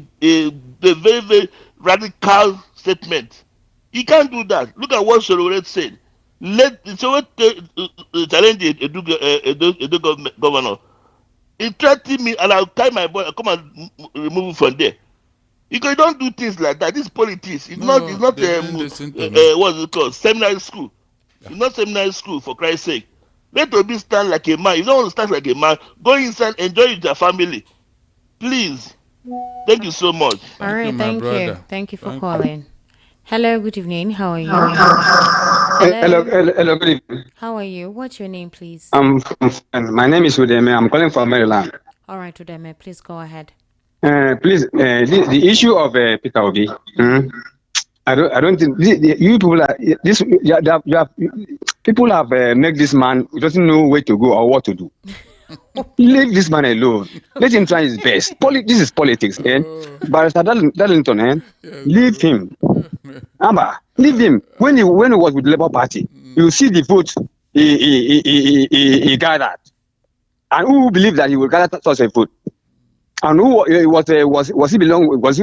Speaker 16: very, very radical statement. He can't do that. Look at what Solowet said. Let Solowet challenge the governor. He threatened me, and I'll tie my boy. I'll come and remove him from there. Because you don't do things like that. This is politics. It's not what's it called? Seminary school. It's not seminary school, for Christ's sake. Let Obi stand like a man. If you don't want to stand like a man, go inside, enjoy with your family. Please. Thank you so much.
Speaker 1: All right, thank you. Thank you for calling. Hello, good evening. How are you?
Speaker 17: Hello, good evening.
Speaker 1: How are you? What's your name, please?
Speaker 17: My name is Udeme. I'm calling from Maryland.
Speaker 1: All right, Udeme, please go ahead.
Speaker 17: Please, the issue of Peter Obi. I don't think you people are this. You have people have made this man who doesn't know where to go or what to do. Leave this man alone. Let him try his best. This is politics, Barrister Darlington, leave him. Amba, leave him. When he was with the Labour Party, you see the vote he gathered, and who believed that he would gather such a vote, and who was he belong? Was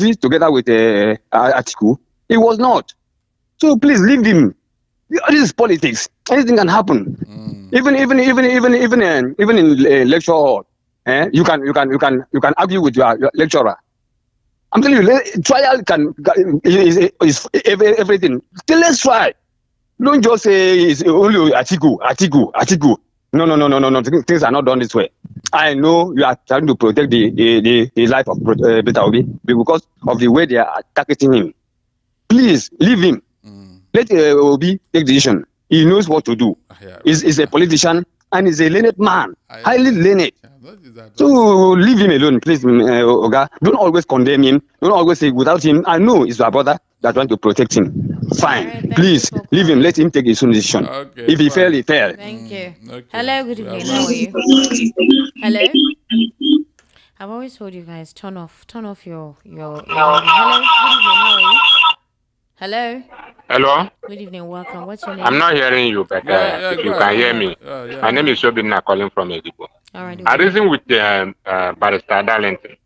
Speaker 17: he together with Atiku? He was not. So please leave him. This is politics. Anything can happen. Even in lecture hall, you can argue with your lecturer. I'm telling you, trial is everything. Still, let's try. Don't just say it's only Atiku. No. Things are not done this way. I know you are trying to protect the life of Peter Obi because of the way they are targeting him. Please leave him. Let Obi take the decision. He knows what to do. He's a politician and he's a learned man, highly learned. So leave him alone, please, Oga. Don't always condemn him. Don't always say without him. I know it's your brother that want to protect him. Fine, right, please leave him. Let him take his own decision. Okay, if he fail, he fail.
Speaker 1: Thank you. Okay. Hello, good evening. How are you? Hello. I've always told you guys turn off your. Hello, good evening. How are you? Hello.
Speaker 18: Hello.
Speaker 1: Good evening. Welcome. What's your name?
Speaker 18: I'm not hearing you, but if you can hear me. My name is Shobina calling from Edipo.
Speaker 1: All right.
Speaker 18: I reason with Barrister Darlington.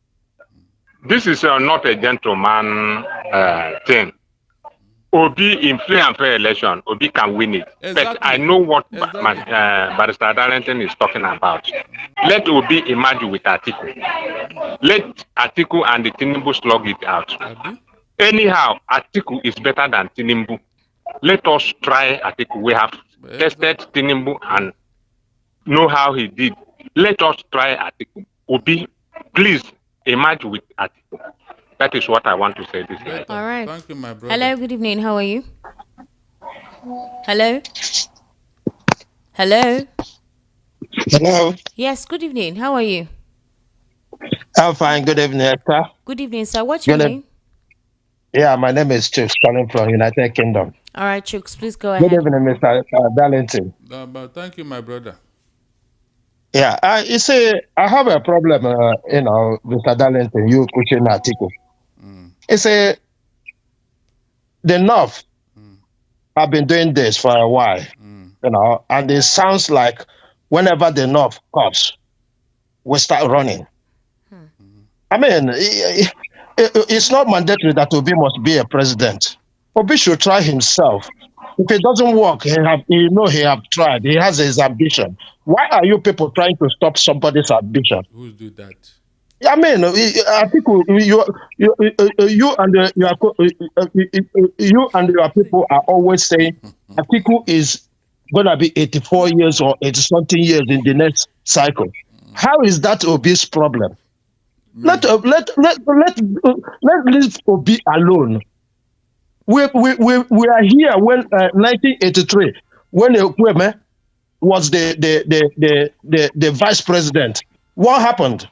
Speaker 18: This is not a gentleman thing. Obi in free and fair election, Obi can win it. Exactly. But I know what Barrister Darlington is talking about. Let Obi emerge with Atiku. Let Atiku and the Tinubu slug it out. Anyhow, Atiku is better than Tinubu. Let us try Atiku. We have tested Tinubu and know how he did. Let us try Atiku. Obi, please emerge with Atiku. That is what I want to say this day.
Speaker 1: All right.
Speaker 5: Thank you, my brother.
Speaker 1: Hello, good evening. How are you? Hello? Hello?
Speaker 19: Hello.
Speaker 1: Yes, good evening. How are you?
Speaker 19: I'm fine. Good evening, Esther.
Speaker 1: Good evening, sir. What's your name?
Speaker 19: Yeah, my name is Chooks, calling from United Kingdom.
Speaker 1: All right, Chooks, please go ahead.
Speaker 19: Good evening, Mr. Darlington.
Speaker 5: Thank you, my brother.
Speaker 19: Yeah, you see, I have a problem, Mr. Darlington, you pushing article. You see, the North have been doing this for a while, and it sounds like whenever the North comes, we start running. I mean, it's not mandatory that Obi must be a president. Obi should try himself. If it doesn't work, he have tried. He has his ambition. Why are you people trying to stop somebody's ambition?
Speaker 5: Who do that?
Speaker 19: I mean, I think you and your people are always saying Atiku is gonna be 84 years or 80-something years in the next cycle. How is that Obi's problem? Let leave Obi alone. We are here when 1983 when Ekweme was the vice president. What happened?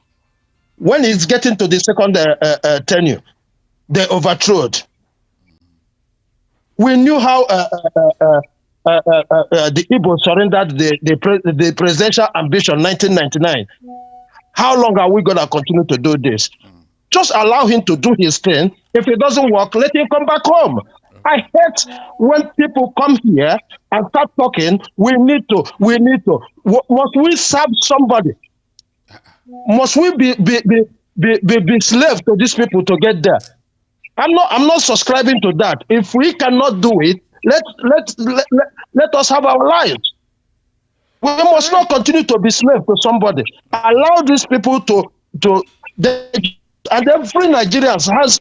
Speaker 19: When he's getting to the second tenure, they overthrew it. We knew how the Igbo surrendered the presidential ambition 1999. How long are we going to continue to do this? Just allow him to do his thing. If it doesn't work, let him come back home. I hate when people come here and start talking. We need to. Must we serve somebody? Must we be slave to these people to get there? I'm not subscribing to that. If we cannot do it, let us have our lives. We must not continue to be slave to somebody. Allow these people and every Nigerian has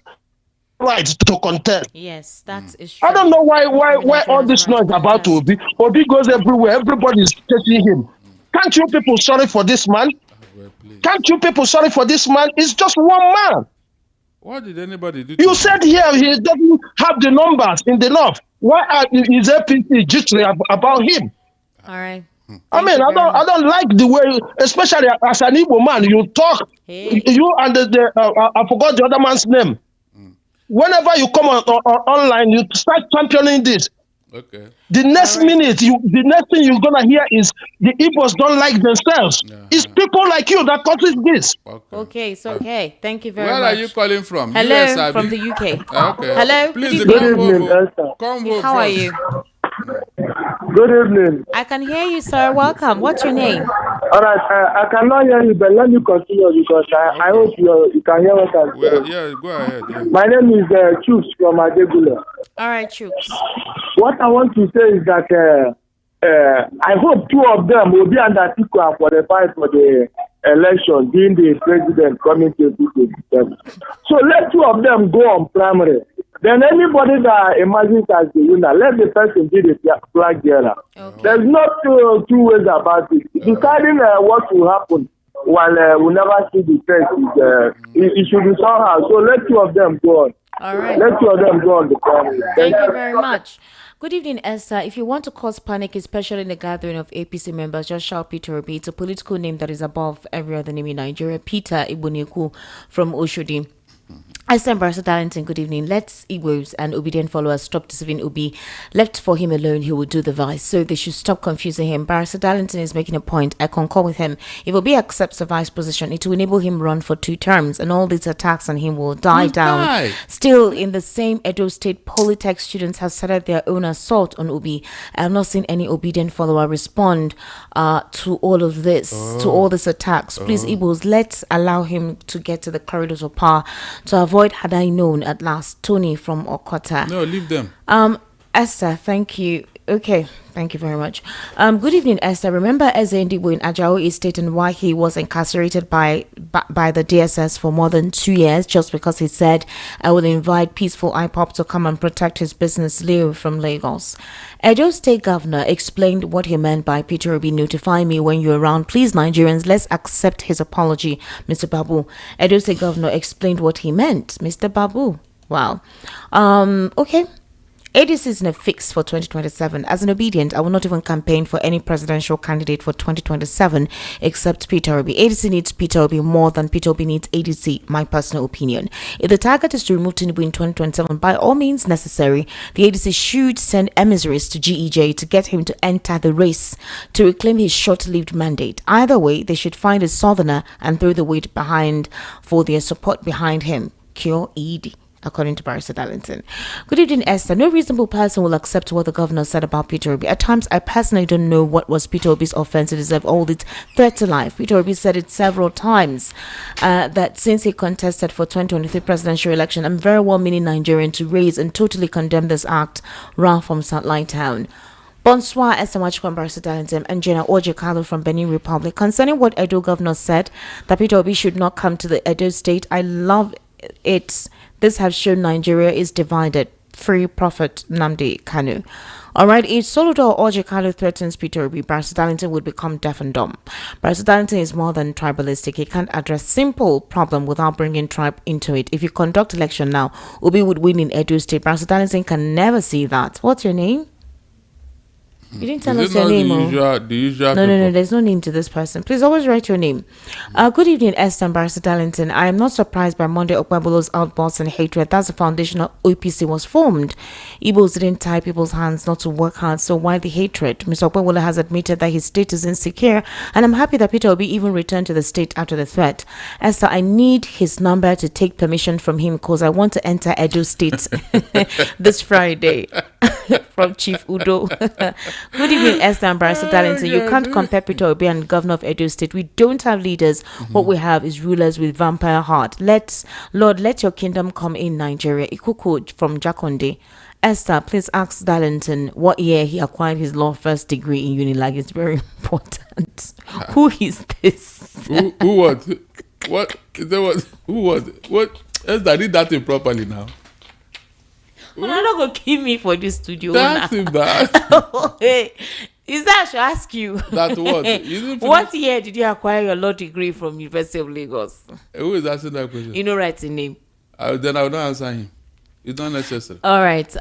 Speaker 19: right to contend.
Speaker 1: Yes, that is true.
Speaker 19: I don't know why all this noise about Obi. Obi goes everywhere. Everybody is chasing him. Can't you people sorry for this man? Can't you people sorry for this man? It's just one man.
Speaker 5: What did anybody do?
Speaker 19: You said here he doesn't have the numbers in the north. Why is APC jittery about him?
Speaker 1: All right.
Speaker 19: I mean, I don't like the way, especially as an Igbo man, you talk. Hey. You and I forgot the other man's name. Whenever you come on online, you start championing this.
Speaker 5: Okay.
Speaker 19: The next minute, the next thing you're gonna hear is the Igbos don't like themselves. It's people like you that causes this.
Speaker 1: Okay, it's okay. Thank you very much.
Speaker 5: Where are you calling from?
Speaker 1: Hello,
Speaker 5: US,
Speaker 1: from the UK.
Speaker 5: Okay.
Speaker 1: Hello.
Speaker 5: Please
Speaker 1: good
Speaker 5: evening, Esther. Come home.
Speaker 1: How are you?
Speaker 12: Good evening.
Speaker 1: I can hear you, sir. Welcome. What's your name?
Speaker 12: All right. I cannot hear you, but let me continue because I hope you can hear what I'm saying.
Speaker 5: Yeah, go ahead. Yeah.
Speaker 12: My name is Chooks from Adegula.
Speaker 1: All right, Chooks.
Speaker 12: What I want to say is that I hope two of them will be under Atiku and qualify for the
Speaker 20: election being the president coming to 2027. So let two of them go on primary. Then anybody that emerges as the winner, let the person be the flag bearer. Okay. There's not two ways about it. Deciding what will happen while we never see the test it should be somehow. So let two of them go on.
Speaker 1: All right.
Speaker 20: Let two of them go on the primary.
Speaker 1: Thank you very much. Good evening, Esther. If you want to cause panic, especially in the gathering of APC members, just shout Peter Obi. It's a political name that is above every other name in Nigeria. Peter Ibuneku from Oshodi. Esther and Barrister Darlington, good evening. Let Igbos and obedient followers stop deceiving Obi. Left for him alone, he will do the vice. So they should stop confusing him. Barrister Darlington is making a point. I concur with him. If Obi accepts the vice position, it will enable him run for 2 terms, and all these attacks on him will die down. Still, in the same Edo State, Polytech students have started their own assault on Obi. I have not seen any obedient follower respond to all of this, to all these attacks. Please, Igbos, let's allow him to get to the corridors of power to avoid had I known at last. Tony from Okota.
Speaker 5: No, leave them.
Speaker 1: Esther, thank you. Okay, thank you very much. Good evening, Esther. Remember Ezendibo in Ajao Estate and why he was incarcerated by the DSS for more than 2 years just because he said, I will invite peaceful IPOP to come and protect his business, Leo from Lagos. Edo State Governor explained what he meant by Peter Obi notify me when you're around. Please, Nigerians, let's accept his apology, Mr. Babu. Edo State Governor explained what he meant, Mr. Babu. Wow. Okay. ADC is in a fix for 2027. As an obedient, I will not even campaign for any presidential candidate for 2027 except Peter Obi. ADC needs Peter Obi more than Peter Obi needs ADC, my personal opinion. If the target is to remove Tinubu in 2027, by all means necessary, the ADC should send emissaries to GEJ to get him to enter the race to reclaim his short-lived mandate. Either way, they should find a southerner and throw the weight behind for their support behind him. Cure ED. According to Barrister Darlington. Good evening, Esther. No reasonable person will accept what the governor said about Peter Obi. At times, I personally don't know what was Peter Obi's offense to deserve all this threat to life. Peter Obi said it several times that since he contested for 2023 presidential election, I'm very well-meaning Nigerian to raise and totally condemn this act run from Satellite Town. Bonsoir, Esther Machikwan, Barrister Darlington, and Jenna Ojekalo from Benin Republic. Concerning what Edo governor said, that Peter Obi should not come to the Edo state, I love it. This has shown Nigeria is divided. Free Prophet Nnamdi Kanu. Alright, if Soludo or Ojekalo threatens Peter Obi, Barrister Darlington would become deaf and dumb. Barrister Darlington is more than tribalistic. He can't address simple problem without bringing tribe into it. If you conduct election now, Obi would win in Edo State. Barrister Darlington can never see that. What's your name? You didn't tell us your name.
Speaker 5: The usual
Speaker 1: No, there's no name to this person. Please always write your name. Good evening, Esther and Barrister Darlington. I am not surprised by Monday Okpebolo's outbursts and hatred. That's the foundation of OPC was formed. Igbos didn't tie people's hands not to work hard, so why the hatred? Mr. Okpebolo has admitted that his state is insecure, and I'm happy that Peter Obi even returned to the state after the threat. Esther, I need his number to take permission from him because I want to enter Edo State this Friday. From Chief Udo. Good evening, Esther and Barrister Darlington. You can't compare Peter Obi and Governor of Edo State. We don't have leaders. What we have is rulers with vampire heart. Lord, let your kingdom come in Nigeria. Ikuku from Jakonde. Esther, please ask Darlington what year he acquired his law first degree in Unilag. It's very important. Who is this?
Speaker 5: Who what? What? Who was? What? Esther did that improperly now.
Speaker 1: Well, I'm not going to kill me for this studio.
Speaker 5: That's bad.
Speaker 1: Hey, is that I should ask you?
Speaker 5: That what?
Speaker 1: What year did you acquire your law degree from University of Lagos?
Speaker 5: Who is asking that question?
Speaker 1: You know, write a name.
Speaker 5: Then I will not answer him. It's not necessary.
Speaker 1: All right.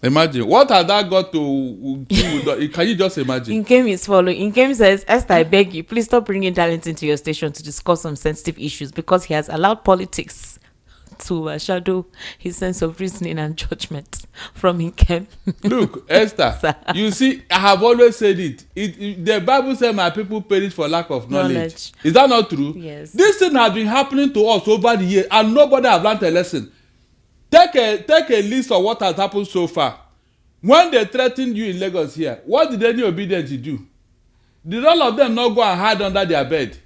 Speaker 5: Imagine. What had that got to do with? Can you just imagine?
Speaker 1: Inkem is following. Inkem says, Esther, I beg you, please stop bringing Darlington to your station to discuss some sensitive issues because he has allowed politics to shadow his sense of reasoning and judgment from Inkem.
Speaker 5: Look, Esther, you see, I have always said it. The Bible says my people perish for lack of knowledge. Is that not true?
Speaker 1: Yes.
Speaker 5: This thing has been happening to us over the years and nobody has learned a lesson. Take a list of what has happened so far. When they threatened you in Lagos here, what did any obedient do? Did all of them not go and hide under their bed?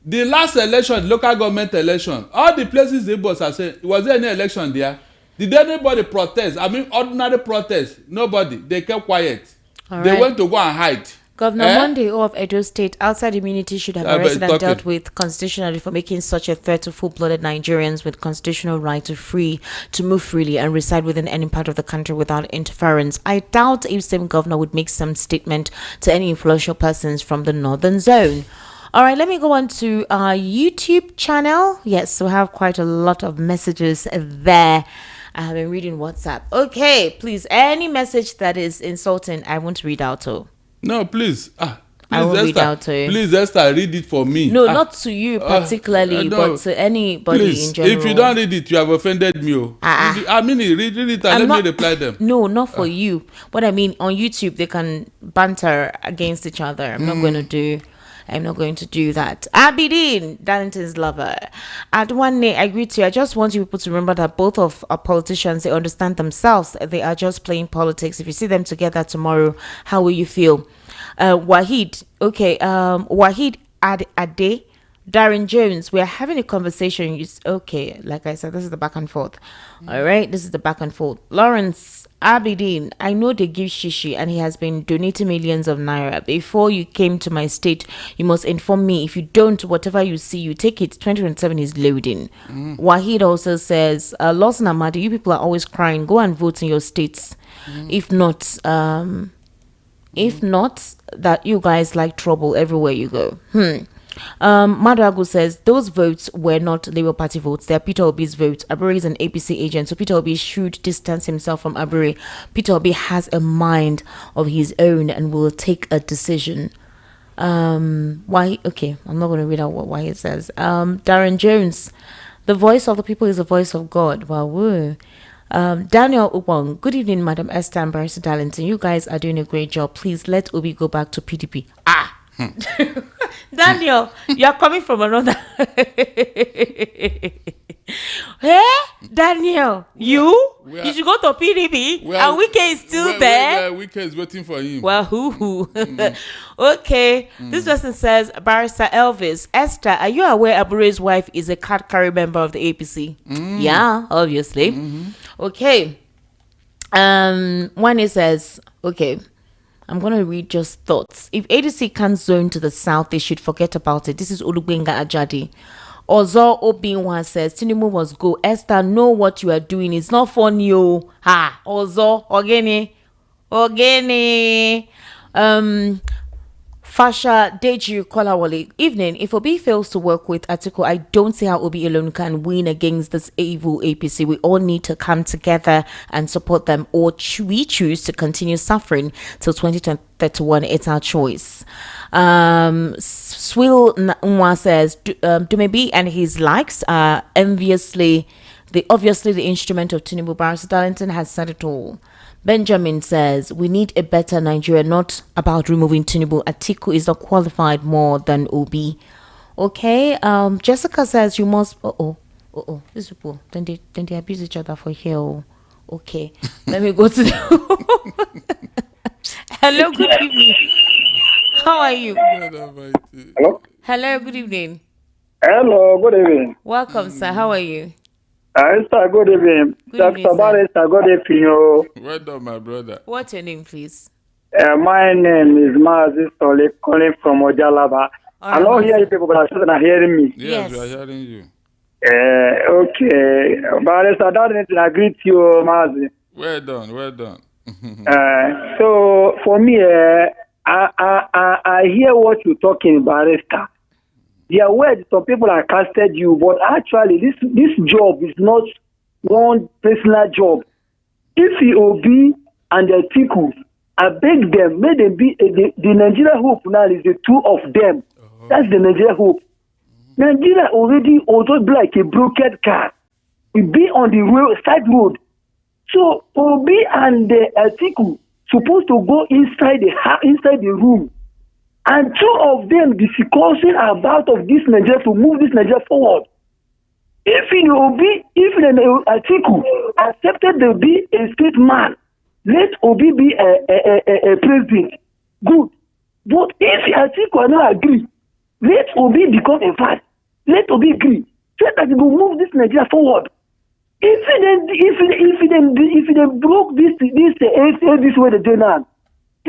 Speaker 5: The last election, local government election, all the places the boss are saying, was there any election there? Did anybody protest? I mean, ordinary protest? Nobody. They kept quiet. They went to go and hide.
Speaker 1: Governor Monday of Edo State, outside immunity should have arrested and dealt with constitutionally for making such a threat to full-blooded Nigerians with constitutional right to move freely and reside within any part of the country without interference. I doubt if same governor would make some statement to any influential persons from the northern zone. All right, let me go on to our YouTube channel. Yes, we have quite a lot of messages there. I have been reading WhatsApp. Okay, please, any message that is insulting, I won't read out to.
Speaker 5: No, please.
Speaker 1: I will read out to you.
Speaker 5: Please, Esther, read it for me.
Speaker 1: No, not to you particularly,
Speaker 5: no.
Speaker 1: but to anybody
Speaker 5: please,
Speaker 1: in general.
Speaker 5: If you don't read it, you have offended me. I mean, read it and let me reply them.
Speaker 1: No, not for you. But I mean, on YouTube, they can banter against each other. I'm not going to do that. Abidin, Darlington's lover. At one day, I agree to you. I just want you people to remember that both of our politicians, they understand themselves. They are just playing politics. If you see them together tomorrow, how will you feel? Wahid, okay. Wahid Ade, Darren Jones, we are having a conversation. Okay, like I said, this is the back and forth. All right, this is the back and forth. Lawrence Abidin, I know they give shishi and he has been donating millions of naira. Before you came to my state, you must inform me. If you don't, whatever you see, you take it. 2027 is loading. Wahid also says, Lawson Amadi, you people are always crying. Go and vote in your states. If not, that you guys like trouble everywhere you go. Madrago says those votes were not Labour Party votes. They are Peter Obi's votes. Abure is an APC agent, so Peter Obi should distance himself from Abure. Peter Obi has a mind of his own and will take a decision. Why? Okay, I'm not going to read out why it says. Darren Jones, the voice of the people is the voice of God. Wow. Daniel Ubong, good evening, Madam Esther and Barrister Darlington. You guys are doing a great job. Please let Obi go back to PDP. Daniel, you are coming from another. Hey, Daniel, you should go to PDP and Wike is still there.
Speaker 5: Wike is waiting for him.
Speaker 1: Well, Okay, this person says, Barrister Elvis, Esther, are you aware Abure's wife is a card carry member of the APC? Yeah, obviously. Okay. One says, okay, I'm going to read just thoughts. If ADC can't zone to the south, they should forget about it. This is Olubenga Ajadi. Ozo Obinwa says, Tinubu must go. Esther, know what you are doing. It's not funny. Ozo, Ogene. Fasha Deji Kolawole. Evening. If Obi fails to work with Atiku, I don't see how Obi alone can win against this evil APC. We all need to come together and support them, or we choose to continue suffering till 2031. It's our choice. Swill Nwa says, Dumebi and his likes are obviously the instrument of Tinubu. Barrister Darlington has said it all. Benjamin says, we need a better Nigeria, not about removing Tinubu. Atiku is not qualified more than Obi. Okay, Jessica says you must... These people, then they abuse each other for here. Okay, let me go to the... Hello, good evening. How are you?
Speaker 20: Hello?
Speaker 1: Hello, good evening.
Speaker 20: Hello, good evening.
Speaker 1: Welcome, sir. How are you?
Speaker 20: Esther, good evening. Dr. Barrister, good evening.
Speaker 5: Well done, my brother.
Speaker 1: What's your name, please?
Speaker 20: My name is Mazi Sole, calling from Ojalaba. I don't hear you people, but I'm not hearing me.
Speaker 5: Yes, we are hearing you.
Speaker 20: Okay. Barrister, Darlington, I greet you, Mazi.
Speaker 5: Well done.
Speaker 20: So, for me, I hear what you're talking, Barrister. They are aware that some people have casted you, but actually this job is not one personal job. If you Obi and the Atiku, I beg them, may they be the Nigeria hope now is the two of them. That's the Nigeria hope. Nigeria already also be like a broken car. We be on the side road. So Obi and the Atiku supposed to go inside the room. And two of them discussing about of this Nigeria to move this Nigeria forward. If Atiku accepted to be a state man, let Obi be a president. Good. But if Atiku not agree, let Obi become a vice. Let Obi agree. So that he will move this Nigeria forward. If they broke this way they do now,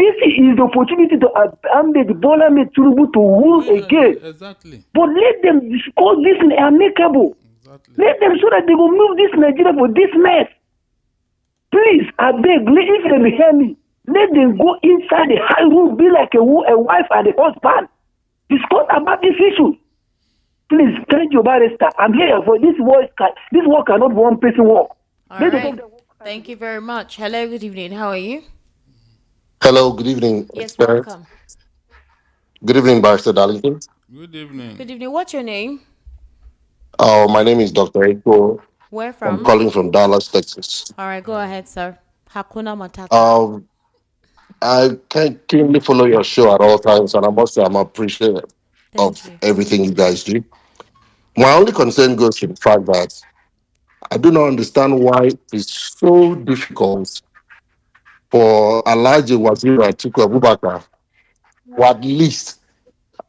Speaker 20: This is the opportunity to Ahmed Bola Tinubu to rule again.
Speaker 5: Exactly.
Speaker 20: But let them discuss this in amicable. Exactly. Let them so that they will move this Nigeria for this mess. Please, I beg, if they hear me, let them go inside the high room, be like a wife and a husband. Discuss about this issue. Please, thank you, barrister. I'm here for this work. This work cannot be one person work.
Speaker 1: All right. Thank you very much. Hello, good evening. How are you?
Speaker 21: Hello, good evening.
Speaker 1: Yes, welcome.
Speaker 21: Good evening, Barrister Darlington.
Speaker 5: Good evening.
Speaker 1: Good evening. What's your name?
Speaker 21: My name is Dr. Eko.
Speaker 1: Where from?
Speaker 21: I'm calling from Dallas, Texas.
Speaker 1: All right, go ahead, sir. Hakuna Matata.
Speaker 21: I can keenly follow your show at all times, and I must say I'm appreciative of everything you guys do. My only concern goes to the fact that I do not understand why it's so difficult for Alhaji Waziri Atiku Abubakar, or at least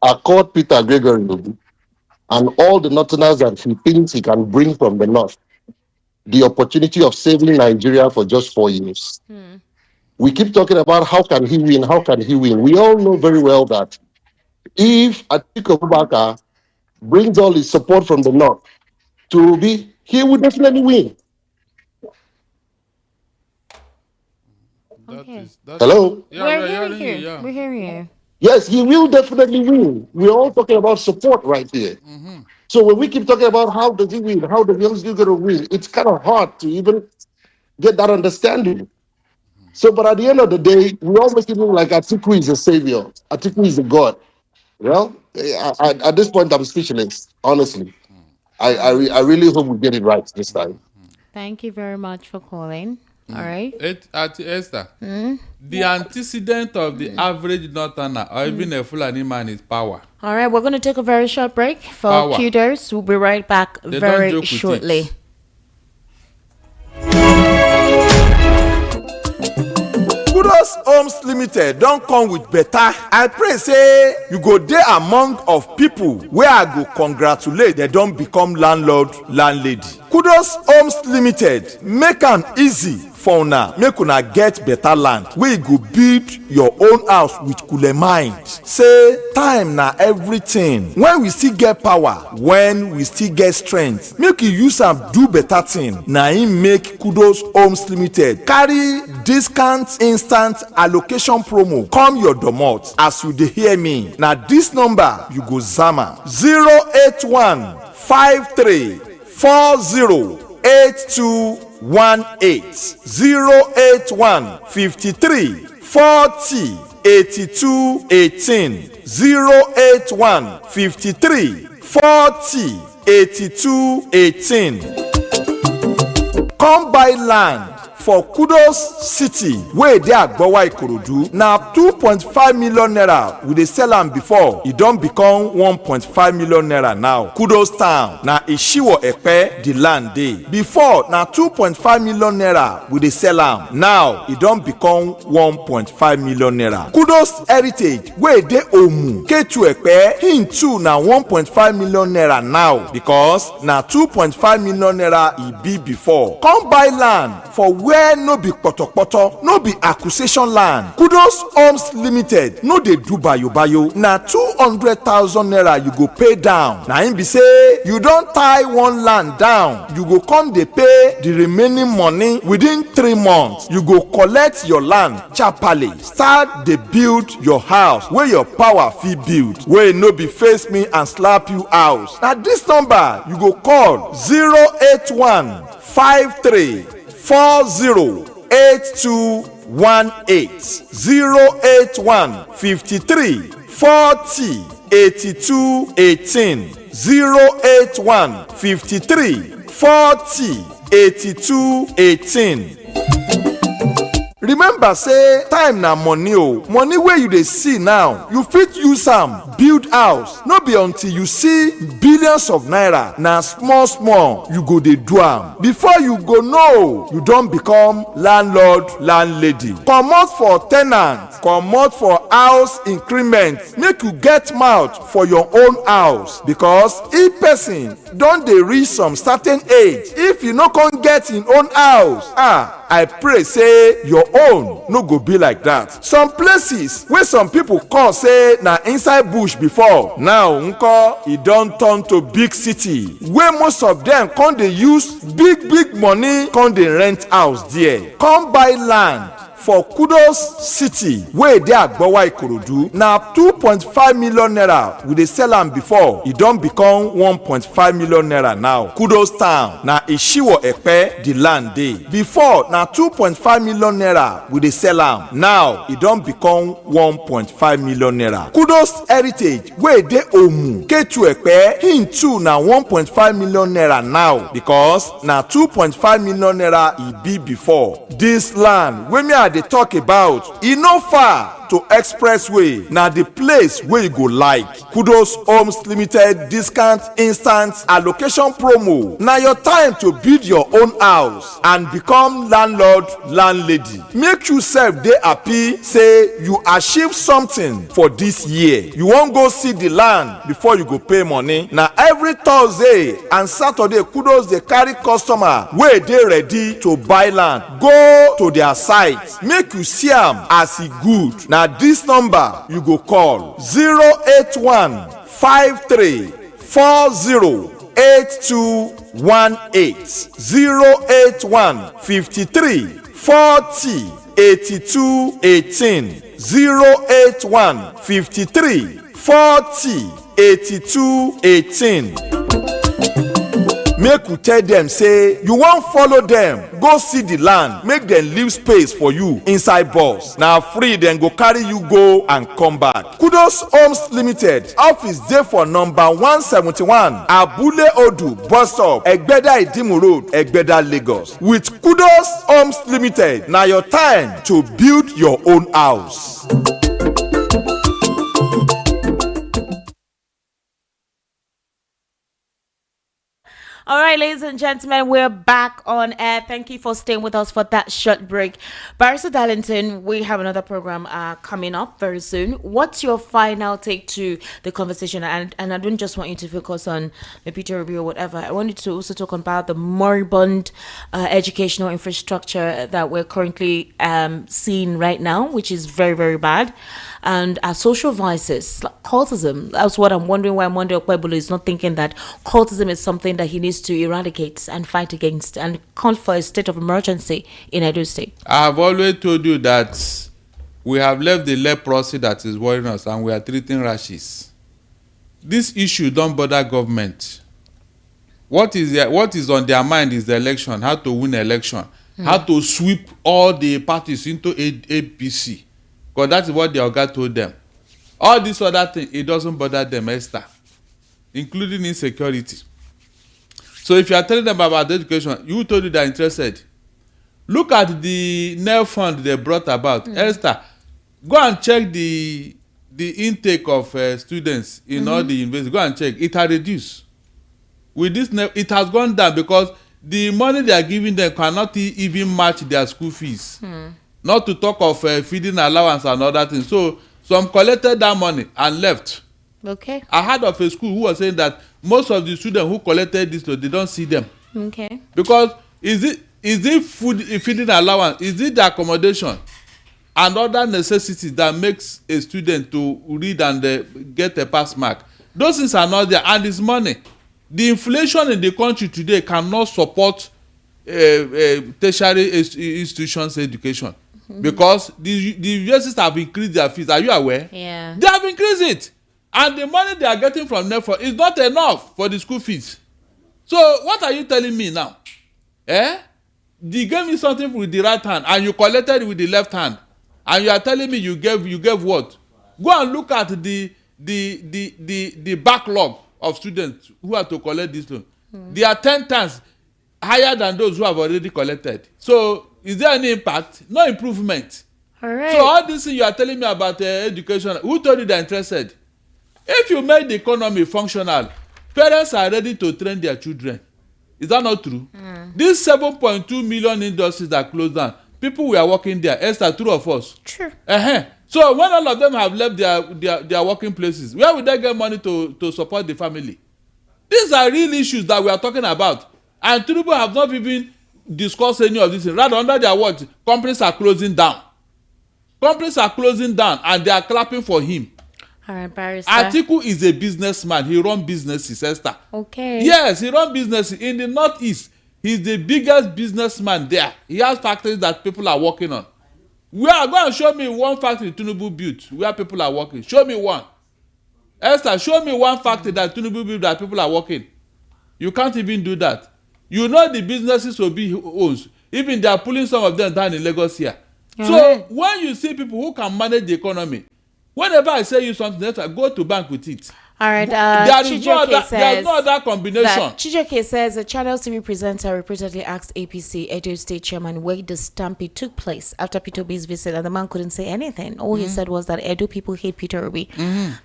Speaker 21: accord Peter Gregory and all the Northerners that he thinks he can bring from the North the opportunity of saving Nigeria for just 4 years. We keep talking about how can he win, how can he win. We all know very well that if Atiku Abubakar brings all his support from the North to Obi, he will definitely win.
Speaker 1: Okay.
Speaker 21: Hello?
Speaker 1: We're hearing you. Yeah. We're hearing you.
Speaker 21: Yes, he will definitely win. We're all talking about support right here. So when we keep talking about how does he win, how does he going to win, it's kind of hard to even get that understanding. So, but at the end of the day, we all make it look like Atiku is a savior. Atiku is a god. Well, at this point, I'm speechless, honestly. I really hope we get it right this time.
Speaker 1: Thank you very much for calling. All right.
Speaker 5: Esther, the antecedent of the average Northerner or even a Fulani man is power.
Speaker 1: All right, we're going to take a very short break for Qders. We'll be right back very shortly.
Speaker 22: Kudos Homes Limited don't come with better. I pray say you go there among of people where I go congratulate they don't become landlord, landlady. Kudos Homes Limited make am easy for una make una get better land wey go build your own house with cool mind. Say time na everything. When we still get power, when we still get strength, make you use am do better thing. Na im make Kudos Homes Limited carry discount instant allocation promo come your domot. As you dey hear me, na this number you go zama 081 53 40 8218 081 53 40 82 18 081 53 40 82 18. Come buy land for Kudos City wey dey Agbowa Ikorodu na 2.5 million naira we dey sell am before e don become 1.5 million naira now. Kudos Town na Ishiwo Epe the land dey before na 2.5 million naira we dey sell am now e don become 1.5 million naira. Kudos Heritage wey dey Omu Ketu Epe him too na 1.5 million naira now because na 2.5 million naira e be before. Come buy land for where no be kpotokpoto, no be accusation land. Kudos Homes Limited no dey do bayo na 200,000 naira you go pay down. Na im be say you don tie one land down, you go come dey pay the remaining money within 3 months. You go collect your land sharparly, start dey build your house wey your power fit build, wey no be face me and slap you house. Na this number you go call 081 53 40 8218 081 53 40 82 18 081 53 40 82 18. Remember say time na money o. Money wey you dey see now, you fit use am build house. No be until you see billions of naira na small small you go dey do am. Before you go know, you don become landlord, landlady. Comot for ten ant, comot for house increment, make you get mouth for your own house. Because if person don dey reach some certain age, if you no come get im own house, I pray say your own no go be like that. Some places wey some people call say na inside bush before, now nko e don turn to big city wey most of them come dey use big money come dey rent house there, come buy land for Kudos City wey dey Agbowa Ikorodu. na 2.5 million naira we dey sell am before, e don become 1.5 million naira now. Kudos Town na Ishiwo Epe the land dey. Before na 2.5 million naira we dey sell am, now e don become 1.5 million naira. Kudos Heritage wey dey Omu Ketu Epe, him too na 1.5 million naira now because na 2.5 million naira e be before. This land wey me I dey talk about, e no far to expressway, na the place wey you go like. Kudos Homes Limited discount instant allocation promo, na your time to build your own house and become landlord landlady. Make you sef dey happy say you achieve something for this year. You wan go see the land before you go pay money. Na every Thursday and Saturday Kudos dey carry customer wey dey ready to buy land go to their site make you see am as e good. Na this number you go call 081 53 40 8218 081 53 40 8218 081 53 40 8218. Make you tell them say you wan follow them go see the land, make them leave space for you inside bus. Na free dem go carry you go and come back. Kudos Homes Limited office dey for number 171 Abule Odu bus stop, Egbeda Idimu Road, Egbeda, Lagos. With Kudos Homes Limited, na your time to build your own house.
Speaker 1: All right, ladies and gentlemen, we're back on air. Thank you for staying with us for that short break. Barrister Darlington, we have another program coming up very soon. What's your final take to the conversation? And I don't just want you to focus on the Peter review or whatever. I wanted to also talk about the moribund educational infrastructure that we're currently seeing right now, which is very, very bad. And our social vices, like cultism. That's what I'm wondering why Monday Okpebolo is not thinking that cultism is something that he needs to eradicate and fight against and call for a state of emergency in Edo State.
Speaker 5: I have always told you that we have left the leprosy that is worrying us and we are treating rashes. This issue don't bother government. What is on their mind is the election, how to win election, how to sweep all the parties into APC. Because that is what the Oga told them. All this other thing, it doesn't bother them, Esther, including insecurity. So if you are telling them about education, you told you they are interested. Look at the NEL fund they brought about. Esther, go and check the intake of students in all the universities. Go and check. It has reduced. With this NEL, it has gone down because the money they are giving them cannot even match their school fees. Not to talk of feeding allowance and other things. So some collected that money and left.
Speaker 1: Okay.
Speaker 5: I heard of a school who was saying that most of the students who collected this, they don't see them.
Speaker 1: Okay.
Speaker 5: Because is it food, feeding allowance? Is it the accommodation and other necessities that makes a student to read and get a pass mark? Those things are not there, and it's money. The inflation in the country today cannot support tertiary institutions education. Because the universities have increased their fees. Are you aware?
Speaker 1: Yeah.
Speaker 5: They have increased it. And the money they are getting from NEFO is not enough for the school fees. So what are you telling me now? You gave me something with the right hand and you collected it with the left hand. And you are telling me you gave what? Go and look at the backlog of students who have to collect this loan. They are 10 times higher than those who have already collected. So is there any impact? No improvement.
Speaker 1: All right.
Speaker 5: So all this thing you are telling me about education, who told you they're interested? If you make the economy functional, parents are ready to train their children. Is that not true? These 7.2 million industries that closed down, people were working there. Esther, true of us?
Speaker 1: True.
Speaker 5: So when all of them have left their working places, where will they get money to support the family? These are real issues that we are talking about. And Tinubu have not even discuss any of this. Rather, under their watch, companies are closing down. Companies are closing down, and they are clapping for him.
Speaker 1: All right, Barrister.
Speaker 5: Atiku is a businessman. He runs businesses, Esther.
Speaker 1: Okay.
Speaker 5: Yes, he runs businesses in the northeast. He's the biggest businessman there. He has factories that people are working on. Go and show me one factory Tinubu built where people are working. Show me one. Esther, show me one factory that Tinubu built that people are working. You can't even do that. You know the businesses Obi owns. Even they are pulling some of them down in Lagos here. So when you see people who can manage the economy, whenever I say you something, let's go to bank with it.
Speaker 1: All right.
Speaker 5: There is no other combination.
Speaker 1: Chijoke says a Channel TV presenter reportedly asked APC Edo State Chairman where the stampede took place after Peter Obi's visit, and the man couldn't say anything. All he said was that Edo people hate Peter Obi.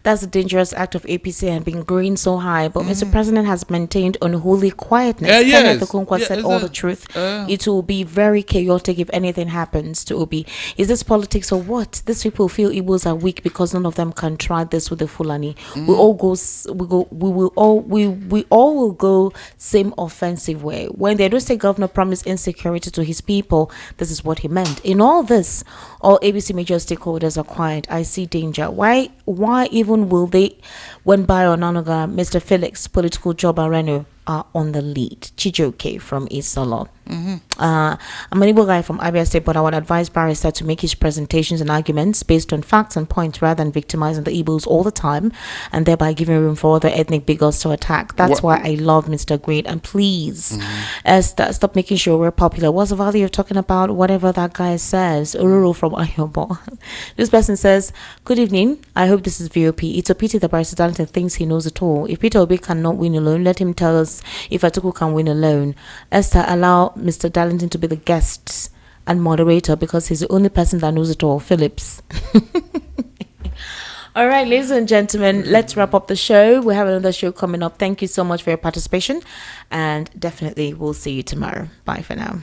Speaker 1: That's a dangerous act of APC and been growing so high. But Mr. President has maintained unholy quietness.
Speaker 5: Yes.
Speaker 1: Kenneth Okonkwo said all the truth. It will be very chaotic if anything happens to Obi. Is this politics or what? These people feel Igbos are weak because none of them can try this with the Fulani. We all will go same offensive way. When the Edo State governor promised insecurity to his people, this is what he meant. In all this, all ABC major stakeholders are quiet. I see danger. Why even will they, when Bayo Nanoga, Mr. Felix, political job Areno are on the lead? Chijoke from East Salon. I'm an Igbo guy from Abia State, but I would advise Barrister to make his presentations and arguments based on facts and points rather than victimizing the Igbos all the time and thereby giving room for other ethnic bigots to attack. That's why I love Mr. Great. And please, stop making sure we're popular. What's the value of talking about whatever that guy says? Ururu from Ayobo. This person says, good evening. I hope this is VOP. It's a pity that Barrister Darlington thinks he knows it all. If Peter Obi cannot win alone, let him tell us if Atiku can win alone. Esther, allow Mr. Darlington to be the guest and moderator because he's the only person that knows it all. Phillips. All right, ladies and gentlemen, let's wrap up the show. We have another show coming up. Thank you so much for your participation, and definitely we'll see you tomorrow. Bye for now.